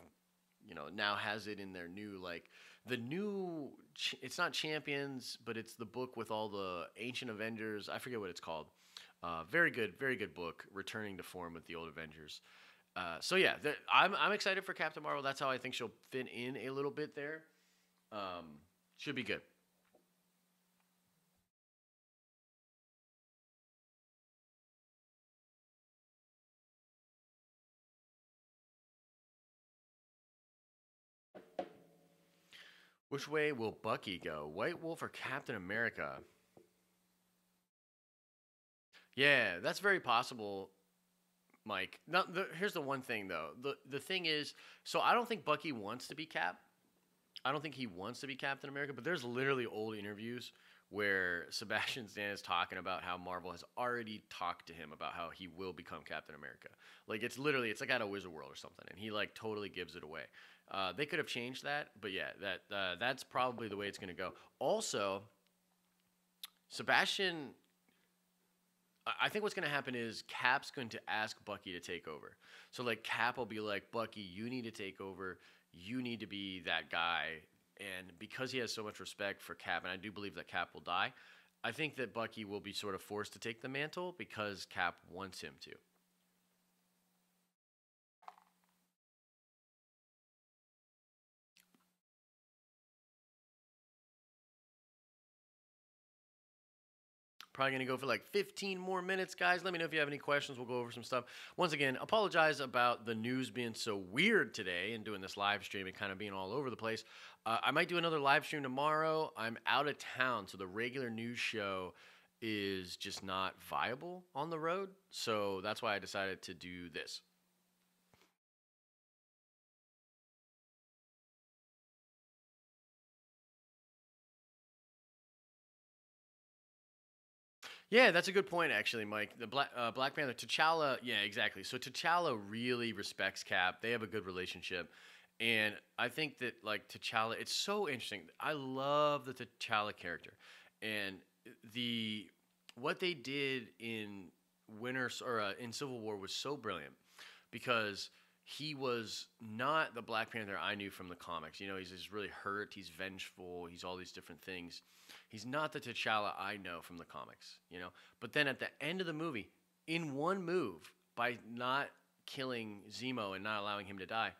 now has it in their new, like, it's not Champions, but it's the book with all the ancient Avengers. I forget what it's called. Very good book, returning to form with the old Avengers. So yeah, I'm excited for Captain Marvel. That's how I think she'll fit in a little bit there. Um, should be good. Which way will Bucky go? White Wolf or Captain America? Yeah, that's very possible, Mike. Now, here's the one thing though. The thing is, so I don't think Bucky wants to be Cap. I don't think he wants to be Captain America, but there's literally old interviews where Sebastian Stan is talking about how Marvel has already talked to him about how he will become Captain America. Like it's like out of Wizard World or something, and he like totally gives it away. They could have changed that, but yeah, that's probably the way it's going to go. Also, Sebastian, I think what's going to happen is Cap's going to ask Bucky to take over. So like Cap will be like, Bucky, you need to take over. You need to be that guy. And because he has so much respect for Cap, and I do believe that Cap will die, I think that Bucky will be sort of forced to take the mantle because Cap wants him to. Probably going to go for like 15 more minutes, guys. Let me know if you have any questions. We'll go over some stuff. Once again, apologize about the news being so weird today and doing this live stream and kind of being all over the place. I might do another live stream tomorrow. I'm out of town, so the regular news show is just not viable on the road. So that's why I decided to do this. Yeah, that's a good point, actually, Mike. The Black Panther, T'Challa, yeah, exactly. So T'Challa really respects Cap. They have a good relationship, and I think that like T'Challa, it's so interesting. I love the T'Challa character, and the what they did in in Civil War was so brilliant because he was not the Black Panther I knew from the comics. You know, he's just really hurt. He's vengeful. He's all these different things. He's not the T'Challa I know from the comics. You know, but then at the end of the movie, in one move, by not killing Zemo and not allowing him to die,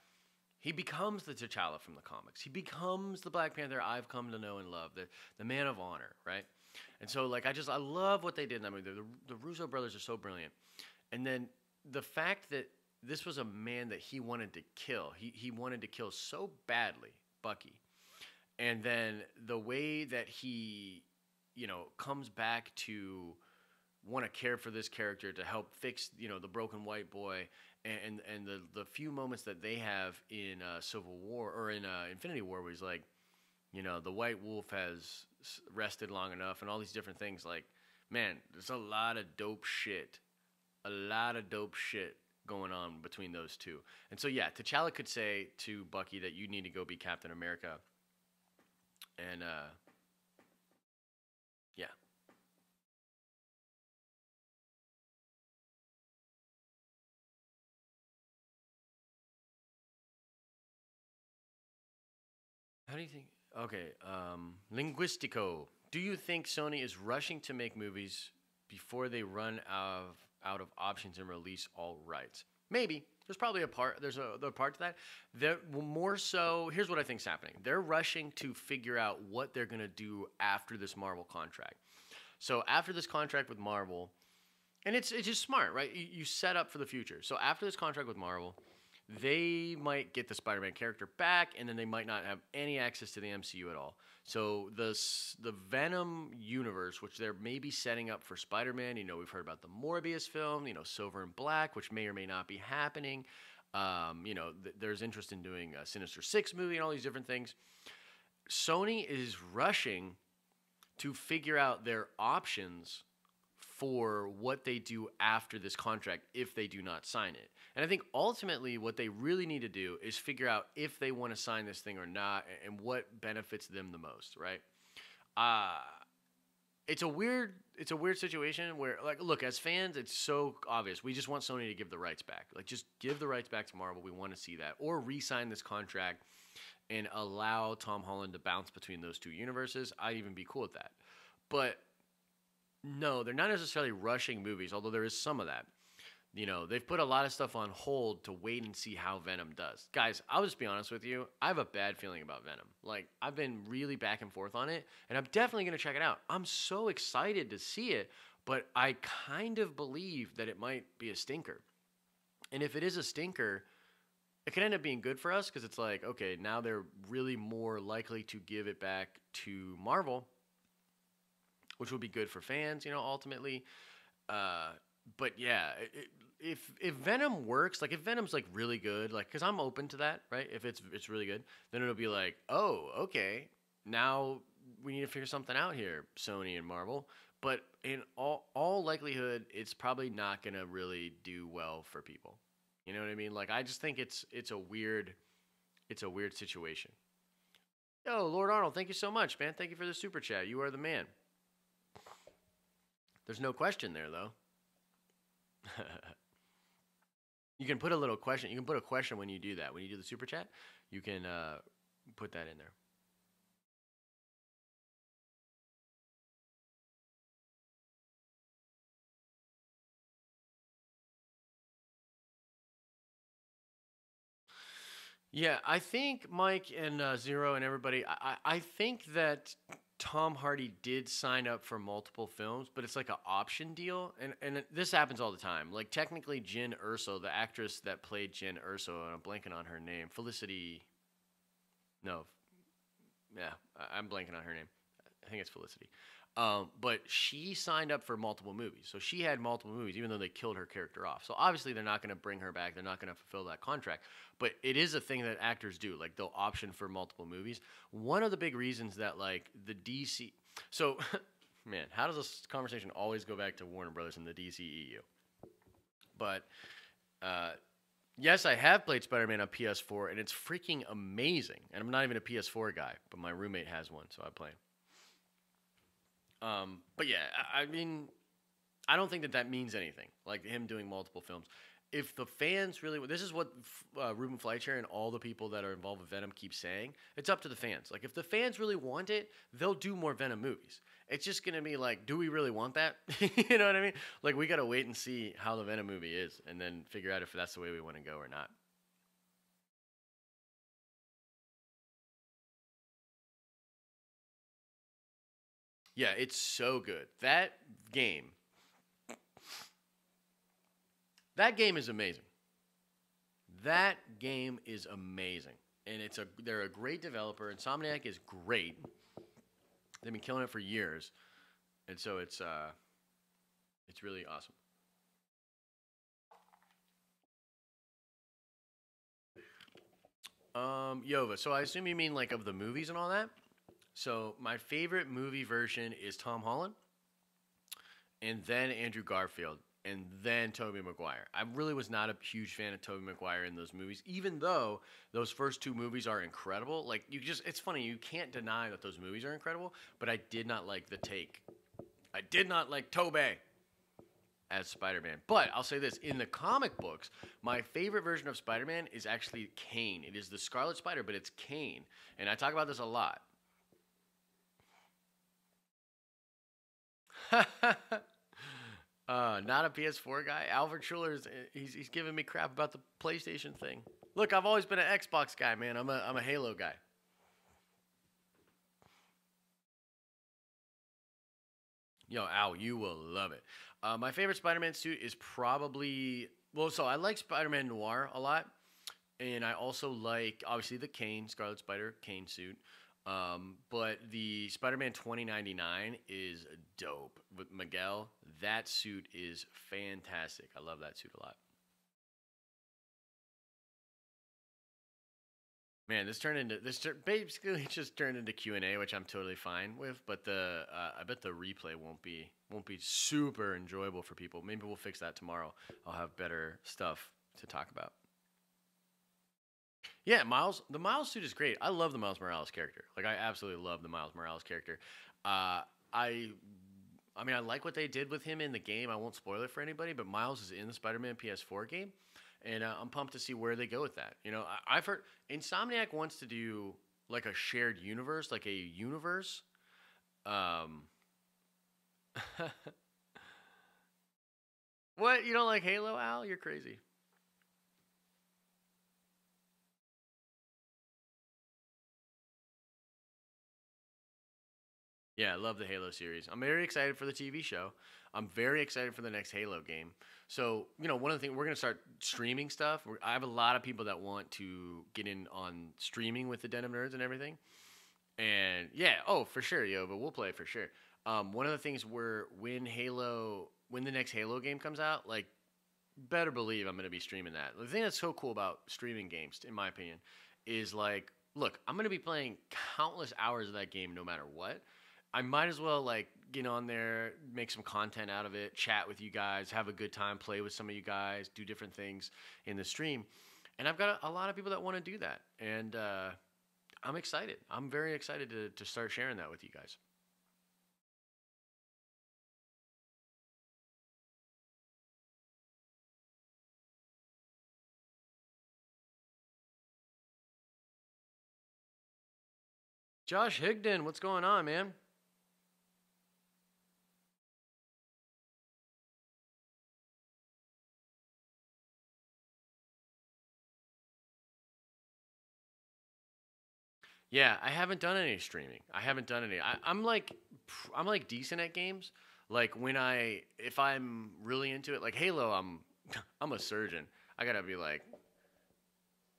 he becomes the T'Challa from the comics. He becomes the Black Panther I've come to know and love, the man of honor, right? And so, like, I love what they did in that movie. The Russo brothers are so brilliant. And then the fact that this was a man that he wanted to kill. He wanted to kill so badly, Bucky. And then the way that he, comes back to want to care for this character to help fix, the broken white boy, and the few moments that they have in Civil War or in Infinity War, where he's like, the White Wolf has rested long enough, and all these different things. Like, man, there's a lot of dope shit, going on between those two. And so, yeah, T'Challa could say to Bucky that you need to go be Captain America, and yeah. How do you think? Okay, linguistico. Do you think Sony is rushing to make movies before they run out of options and release all rights? Maybe. There's probably a part. There's a part to that. They're more so. Here's what I think's happening. They're rushing to figure out what they're gonna do after this Marvel contract. So after this contract with Marvel, and it's just smart, right? You set up for the future. So after this contract with Marvel, they might get the Spider-Man character back, and then they might not have any access to the MCU at all. So the Venom universe, which they're maybe setting up for Spider-Man, we've heard about the Morbius film, Silver and Black, which may or may not be happening. There's interest in doing a Sinister Six movie and all these different things. Sony is rushing to figure out their options for what they do after this contract if they do not sign it. And I think ultimately what they really need to do is figure out if they want to sign this thing or not and what benefits them the most, right? Uh it's a weird situation where, like, look, as fans, it's so obvious. We just want Sony to give the rights back. Like, just give the rights back to Marvel. We want to see that. Or re-sign this contract and allow Tom Holland to bounce between those two universes. I'd even be cool with that. But No, they're not necessarily rushing movies, although there is some of that. You know, they've put a lot of stuff on hold to wait and see how Venom does. Guys, I'll just be honest with you. I have a bad feeling about Venom. Like, I've been really back and forth on it, and I'm definitely going to check it out. I'm so excited to see it, but I kind of believe that it might be a stinker. And if it is a stinker, it could end up being good for us because it's like, okay, now they're really more likely to give it back to Marvel, which would be good for fans, you know, ultimately. Uh, but yeah, if Venom works, like if Venom's like really good, like because I'm open to that, right? If it's really good, then it'll be like, oh, okay, now we need to figure something out here, Sony and Marvel. But in all likelihood, it's probably not gonna really do well for people. You know what I mean? Like I just think it's a weird situation. Yo, Lord Arnold, thank you so much, man. Thank you for the super chat. You are the man. There's no question there though. You can put a little question. You can put a question when you do that. When you do the super chat, you can put that in there. Yeah, I think Mike and Zero and everybody. I think that Tom Hardy did sign up for multiple films, but it's like an option deal, and this happens all the time. Like technically, Jyn Erso, the actress that played Jyn Erso, and I'm blanking on her name, Felicity. No, yeah, I'm blanking on her name. I think it's Felicity. But she signed up for multiple movies. So she had multiple movies, even though they killed her character off. So obviously they're not going to bring her back. They're not going to fulfill that contract. But it is a thing that actors do. Like they'll option for multiple movies. One of the big reasons that like the DC. So, man, how does this conversation always go back to Warner Brothers and the DCEU? But uh, yes, I have played Spider-Man on PS4, and it's freaking amazing. And I'm not even a PS4 guy, but my roommate has one, so I play. But yeah, I mean, I don't think that that means anything. Like him doing multiple films. If the fans really, this is what Ruben Fleischer and all the people that are involved with Venom keep saying. It's up to the fans. Like if the fans really want it, they'll do more Venom movies. It's just gonna be like, do we really want that? You know what I mean? Like we gotta wait and see how the Venom movie is, and then figure out if that's the way we want to go or not. Yeah, it's so good. Game, that game is amazing. That game is amazing, and they're a great developer. Insomniac is great. They've been killing it for years, and so it's really awesome. Yova. So I assume you mean like of the movies and all that. So my favorite movie version is Tom Holland, and then Andrew Garfield, and then Tobey Maguire. I really was not a huge fan of Tobey Maguire in those movies, even though those first two movies are incredible. Like it's funny, you can't deny that those movies are incredible. But I did not like the take. I did not like Tobey as Spider-Man. But I'll say this: in the comic books, my favorite version of Spider-Man is actually Kane. It is the Scarlet Spider, but it's Kane, and I talk about this a lot. Not a PS4 guy. Alfred Schuller's he's giving me crap about the PlayStation thing. Look, I've always been an Xbox guy, man. I'm a Halo guy. Yo, Al, you will love it. My favorite Spider-Man suit is probably well. So I like Spider-Man Noir a lot, and I also like obviously the Kane Scarlet Spider Kane suit. But the Spider-Man 2099 is dope with Miguel. That suit is fantastic. I love that suit a lot. Man, basically just turned into Q and A, which I'm totally fine with. But the I bet the replay won't be super enjoyable for people. Maybe we'll fix that tomorrow. I'll have better stuff to talk about. Yeah, the Miles suit is great. I love the Miles Morales character. Like I absolutely love the Miles Morales character. I I mean, I like what they did with him in the game. I won't spoil it for anybody, but Miles is in the Spider-Man PS4 game, and I'm pumped to see where they go with that. You know, I've heard Insomniac wants to do like a shared universe, like a universe. Um, What? You don't like Halo, Al? You're crazy. Yeah, I love the Halo series. I'm very excited for the TV show. I'm very excited for the next Halo game. So, one of the things we're going to start streaming stuff. I have a lot of people that want to get in on streaming with the Den of Nerds and everything. And yeah, oh, for sure, yo, but we'll play for sure. One of the things where when the next Halo game comes out, like, better believe I'm going to be streaming that. The thing that's so cool about streaming games, in my opinion, is like, look, I'm going to be playing countless hours of that game no matter what. I might as well like get on there, make some content out of it, chat with you guys, have a good time, play with some of you guys, do different things in the stream. And I've got a lot of people that want to do that. And I'm excited. I'm very excited to start sharing that with you guys. Josh Higdon, what's going on, man? Yeah, I haven't done any streaming. I haven't done any. I'm like decent at games. Like if I'm really into it, like Halo, I'm a surgeon. I gotta be like,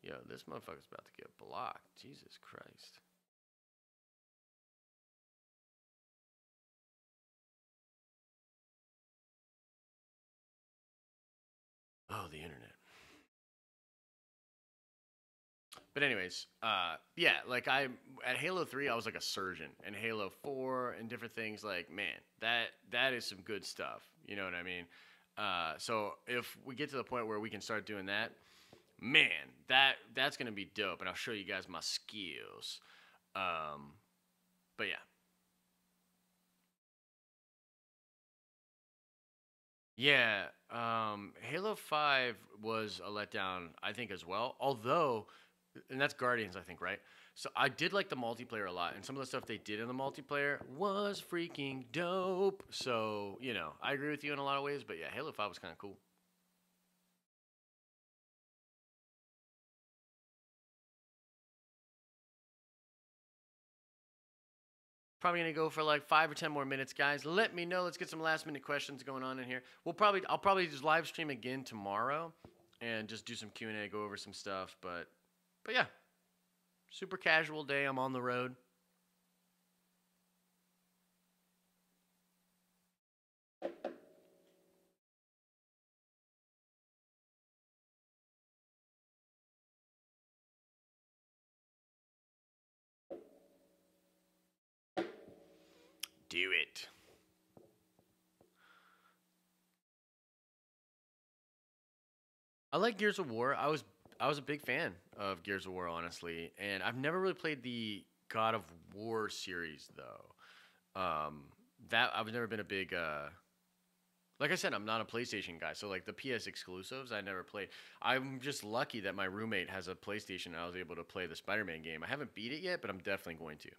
yo, this motherfucker's about to get blocked. Jesus Christ. Oh, the internet. But anyways, yeah, like I at Halo 3, I was like a surgeon, and Halo 4 and different things. Like, man, that is some good stuff. You know what I mean? So if we get to the point where we can start doing that, man, that's gonna be dope, and I'll show you guys my skills. Um, but yeah, yeah. Halo 5 was a letdown, I think, as well. Although, and that's Guardians, I think, right? So I did like the multiplayer a lot, and some of the stuff they did in the multiplayer was freaking dope. So I agree with you in a lot of ways. But yeah, Halo 5 was kind of cool. Probably gonna go for like 5 or 10 more minutes, guys. Let me know. Let's get some last minute questions going on in here. I'll probably just live stream again tomorrow, and just do some Q&A, go over some stuff. But yeah, super casual day. I'm on the road. Do it. I like Gears of War. I was a big fan of Gears of War, honestly, and I've never really played the God of War series though. That I've never been a big like I said, I'm not a PlayStation guy, so like the PS exclusives, I never played. I'm just lucky that my roommate has a PlayStation and I was able to play the Spider-Man game. I haven't beat it yet, but I'm definitely going to.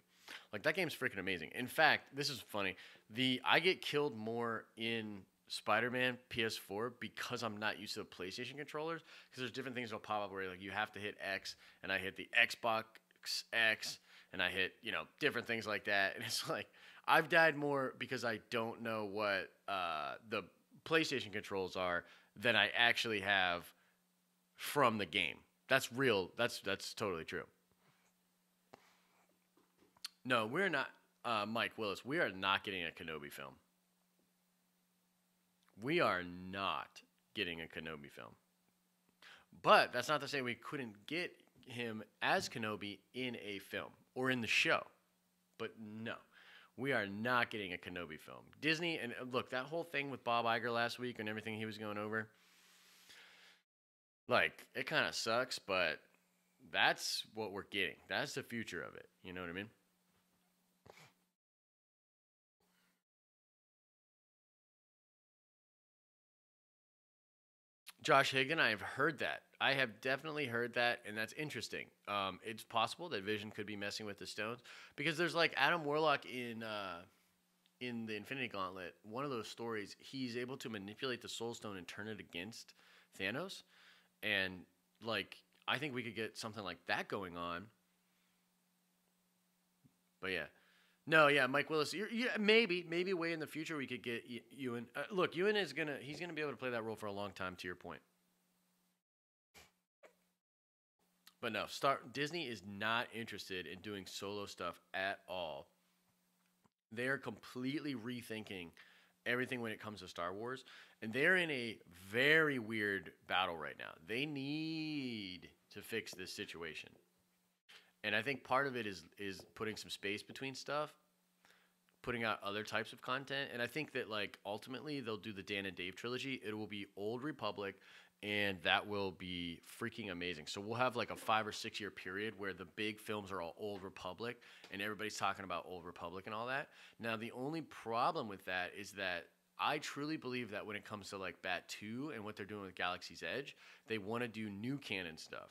Like that game's freaking amazing. In fact, this is funny. The I get killed more in Spider-Man PS4 because I'm not used to the PlayStation controllers. Because there's different things that'll pop up where like you have to hit X, and I hit the Xbox X, and I hit different things like that, and it's like I've died more because I don't know what the PlayStation controls are than I actually have from the game. That's real. That's totally true. No, we're not. Mike Willis, we are not getting a Kenobi film. We are not getting a Kenobi film. But that's not to say we couldn't get him as Kenobi in a film or in the show. But no, we are not getting a Kenobi film. Disney, and look, that whole thing with Bob Iger last week and everything he was going over, like, it kind of sucks, but that's what we're getting. That's the future of it. You know what I mean? Josh Higgin, I have heard that. I have definitely heard that, and that's interesting. It's possible that Vision could be messing with the stones because there's like Adam Warlock in in the Infinity Gauntlet, one of those stories, he's able to manipulate the Soul Stone and turn it against Thanos, and like I think we could get something like that going on. But yeah, no, yeah, Mike Willis. Maybe way in the future we could get Ewan. Look, Ewan he's gonna be able to play that role for a long time. To your point, but no, Disney is not interested in doing solo stuff at all. They are completely rethinking everything when it comes to Star Wars, and they're in a very weird battle right now. They need to fix this situation, and I think part of it is putting some space between stuff, putting out other types of content, and I think that like ultimately they'll do the Dan and Dave trilogy. It will be Old Republic, and that will be freaking amazing. So we'll have like a 5 or 6 year period where the big films are all Old Republic, and everybody's talking about Old Republic and all that. Now the only problem with that is that I truly believe that when it comes to like Bat 2 and what they're doing with Galaxy's Edge, they want to do new canon stuff.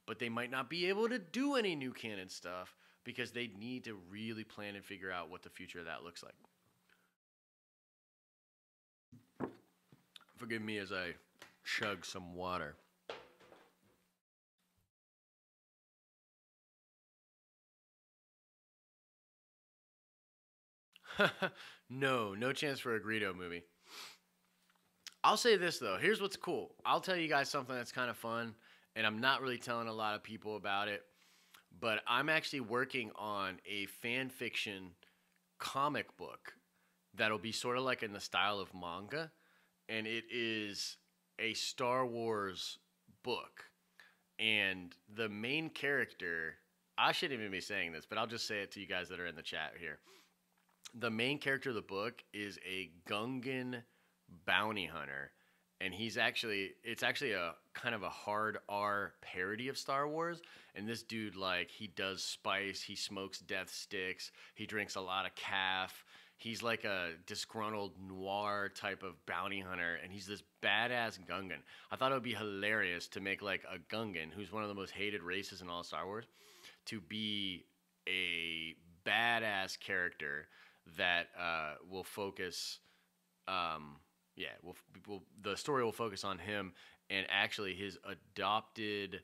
But they might not be able to do any new canon stuff because they need to really plan and figure out what the future of that looks like. Forgive me as I chug some water. No chance for a Greedo movie. I'll say this though. Here's what's cool. I'll tell you guys something that's kind of fun, and I'm not really telling a lot of people about it, but I'm actually working on a fan fiction comic book that'll be sort of like in the style of manga, and it is a Star Wars book. And the main character, I shouldn't even be saying this, but I'll just say it to you guys that are in the chat here. The main character of the book is a Gungan bounty hunter, and it's actually a kind of a hard R parody of Star Wars. And this dude, like, he does spice, he smokes death sticks, he drinks a lot of calf. He's like a disgruntled noir type of bounty hunter, and he's this badass Gungan. I thought it would be hilarious to make like a Gungan, who's one of the most hated races in all of Star Wars, to be a badass character that will focus. The story will focus on him and actually his adopted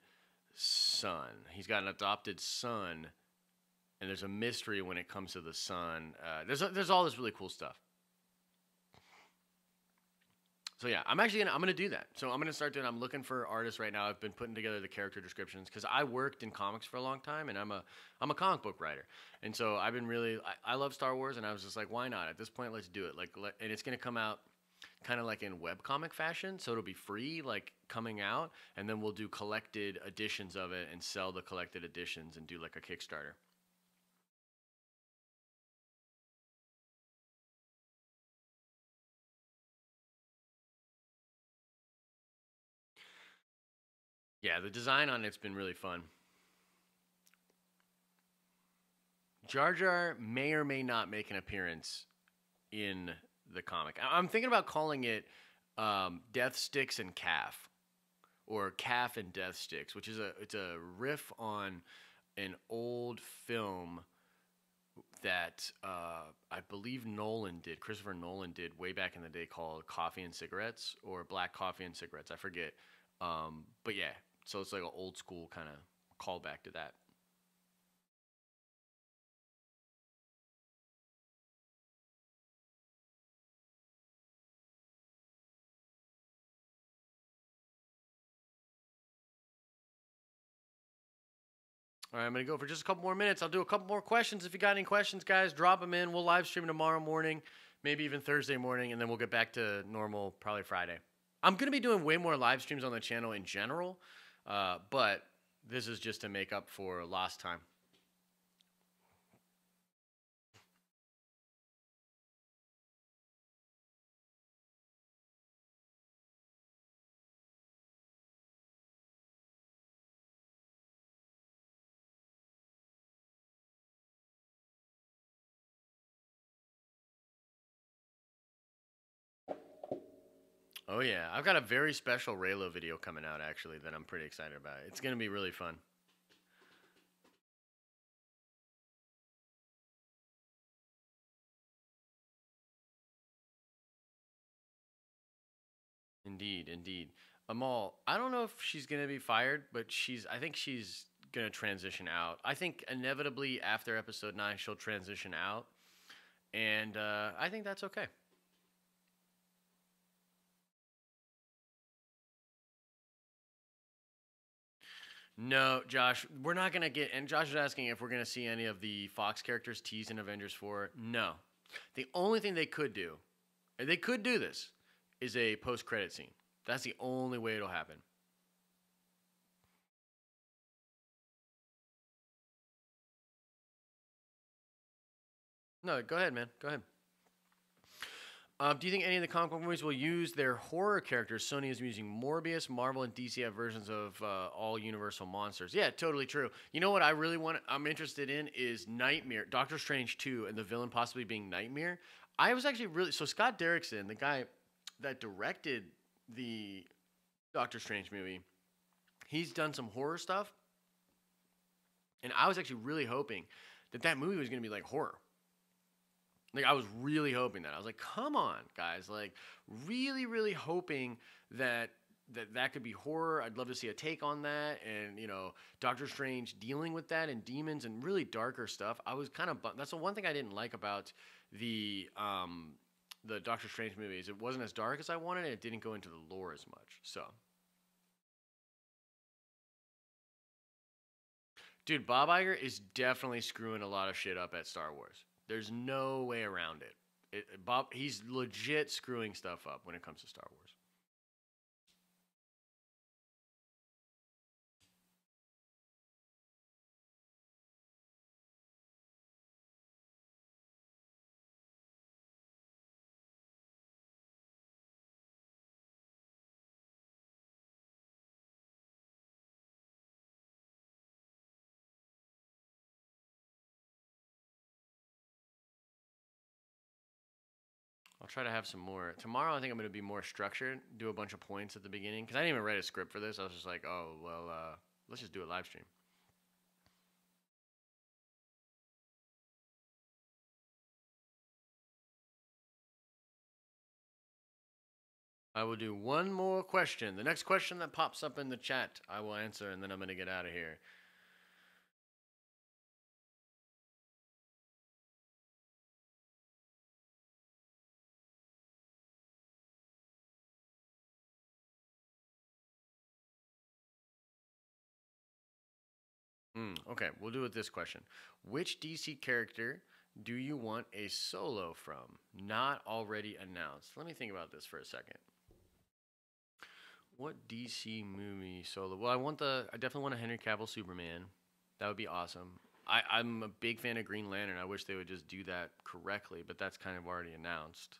son. He's got an adopted son, and there's a mystery when it comes to the son. There's all this really cool stuff. So yeah, I'm gonna do that. So I'm gonna start doing. I'm looking for artists right now. I've been putting together the character descriptions because I worked in comics for a long time, and I'm a comic book writer, and so I've been really. I love Star Wars, and I was just like, why not? At this point, let's do it. And it's gonna come out kind of like in webcomic fashion, so it'll be free, like coming out, and then we'll do collected editions of it and sell the collected editions and do like a Kickstarter. Yeah, the design on it's been really fun. Jar Jar may or may not make an appearance in the comic. I'm thinking about calling it Death Sticks and Calf, or Calf and Death Sticks, which is it's a riff on an old film that I believe Christopher Nolan did way back in the day, called Coffee and Cigarettes, or Black Coffee and Cigarettes. I forget. But yeah, so it's like an old school kind of callback to that. All right, I'm going to go for just a couple more minutes. I'll do a couple more questions. If you got any questions, guys, drop them in. We'll live stream tomorrow morning, maybe even Thursday morning, and then we'll get back to normal probably Friday. I'm going to be doing way more live streams on the channel in general, but this is just to make up for lost time. Oh yeah, I've got a very special Raylo video coming out actually that I'm pretty excited about. It's going to be really fun. Indeed, indeed. Amal, I don't know if she's gonna be fired, but I think she's gonna transition out. I think inevitably after episode 9 she'll transition out, and I think that's okay. No, Josh, we're not gonna get. And Josh is asking if we're gonna see any of the Fox characters teased in Avengers 4. No, the only thing they could do, and they could do this, is a post-credit scene. That's the only way it'll happen. No, go ahead, man. Go ahead. Do you think any of the comic book movies will use their horror characters? Sony is using Morbius, Marvel, and DC have versions of all Universal monsters. Yeah, totally true. You know what I really want? I'm interested in is Nightmare, Doctor Strange 2, and the villain possibly being Nightmare. I was actually really so Scott Derrickson, the guy that directed the Doctor Strange movie, he's done some horror stuff, and I was actually really hoping that that movie was going to be like horror. Like I was really hoping that. I was like, "Come on, guys!" Like, really, really hoping that that could be horror. I'd love to see a take on that, and Doctor Strange dealing with that and demons and really darker stuff. I was kind of that's the one thing I didn't like about the Doctor Strange movies. It wasn't as dark as I wanted, and it didn't go into the lore as much. So, dude, Bob Iger is definitely screwing a lot of shit up at Star Wars. There's no way around it. Bob, he's legit screwing stuff up when it comes to Star Wars. I'll try to have some more tomorrow. I think I'm going to be more structured, do a bunch of points at the beginning because I didn't even write a script for this. I was just like, oh well, let's just do a live stream. I will do one more question. The next question that pops up in the chat, I will answer, and then I'm going to get out of here. Okay, we'll do it this question. Which DC character do you want a solo from? Not already announced. Let me think about this for a second. What DC movie solo? Well, I definitely want a Henry Cavill Superman. That would be awesome. I'm a big fan of Green Lantern. I wish they would just do that correctly, but that's kind of already announced.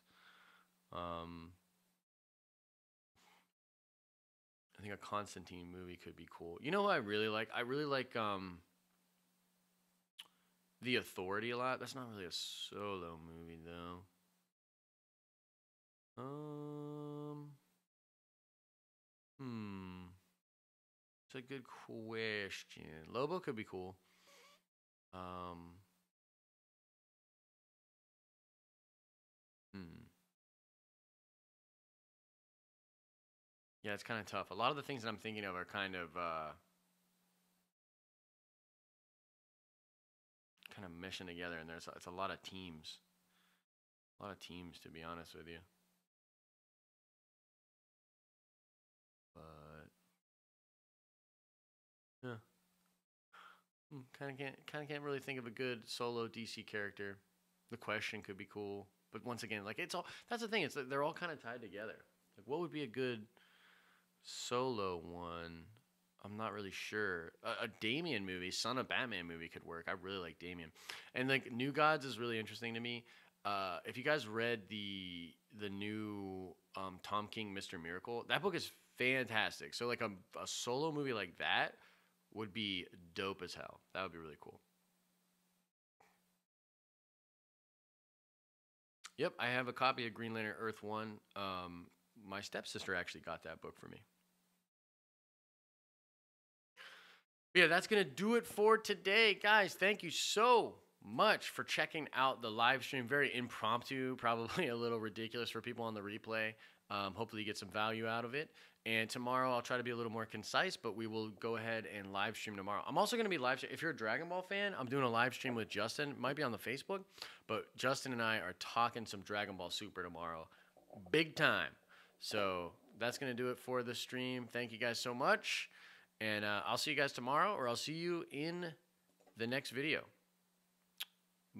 Um, I think a Constantine movie could be cool. You know what I really like? I really like The Authority a lot. That's not really a solo movie though. Um, hmm. It's a good question. Lobo could be cool. Um, hmm. Yeah, it's kind of tough. A lot of the things that I'm thinking of are kind of meshing together, and it's a lot of teams. A lot of teams, to be honest with you. But yeah, kind of can't really think of a good solo DC character. The Question could be cool, but once again, like it's all that's the thing. It's they're all kind of tied together. Like, what would be a good solo one? I'm not really sure. A Damien movie, Son of Batman movie could work. I really like Damien, and like New Gods is really interesting to me. If you guys read the new Tom King Mr. Miracle, that book is fantastic. So like a solo movie like that would be dope as hell. That would be really cool. Yep, I have a copy of Green Lantern Earth One. My stepsister actually got that book for me. Yeah, that's going to do it for today, guys. Thank you so much for checking out the live stream. Very impromptu, probably a little ridiculous for people on the replay. Hopefully you get some value out of it. And tomorrow I'll try to be a little more concise, but we will go ahead and live stream tomorrow. I'm also going to be live stream. If you're a Dragon Ball fan, I'm doing a live stream with Justin. It might be on the Facebook, but Justin and I are talking some Dragon Ball Super tomorrow. Big time. So that's going to do it for the stream. Thank you guys so much. And I'll see you guys tomorrow, or I'll see you in the next video.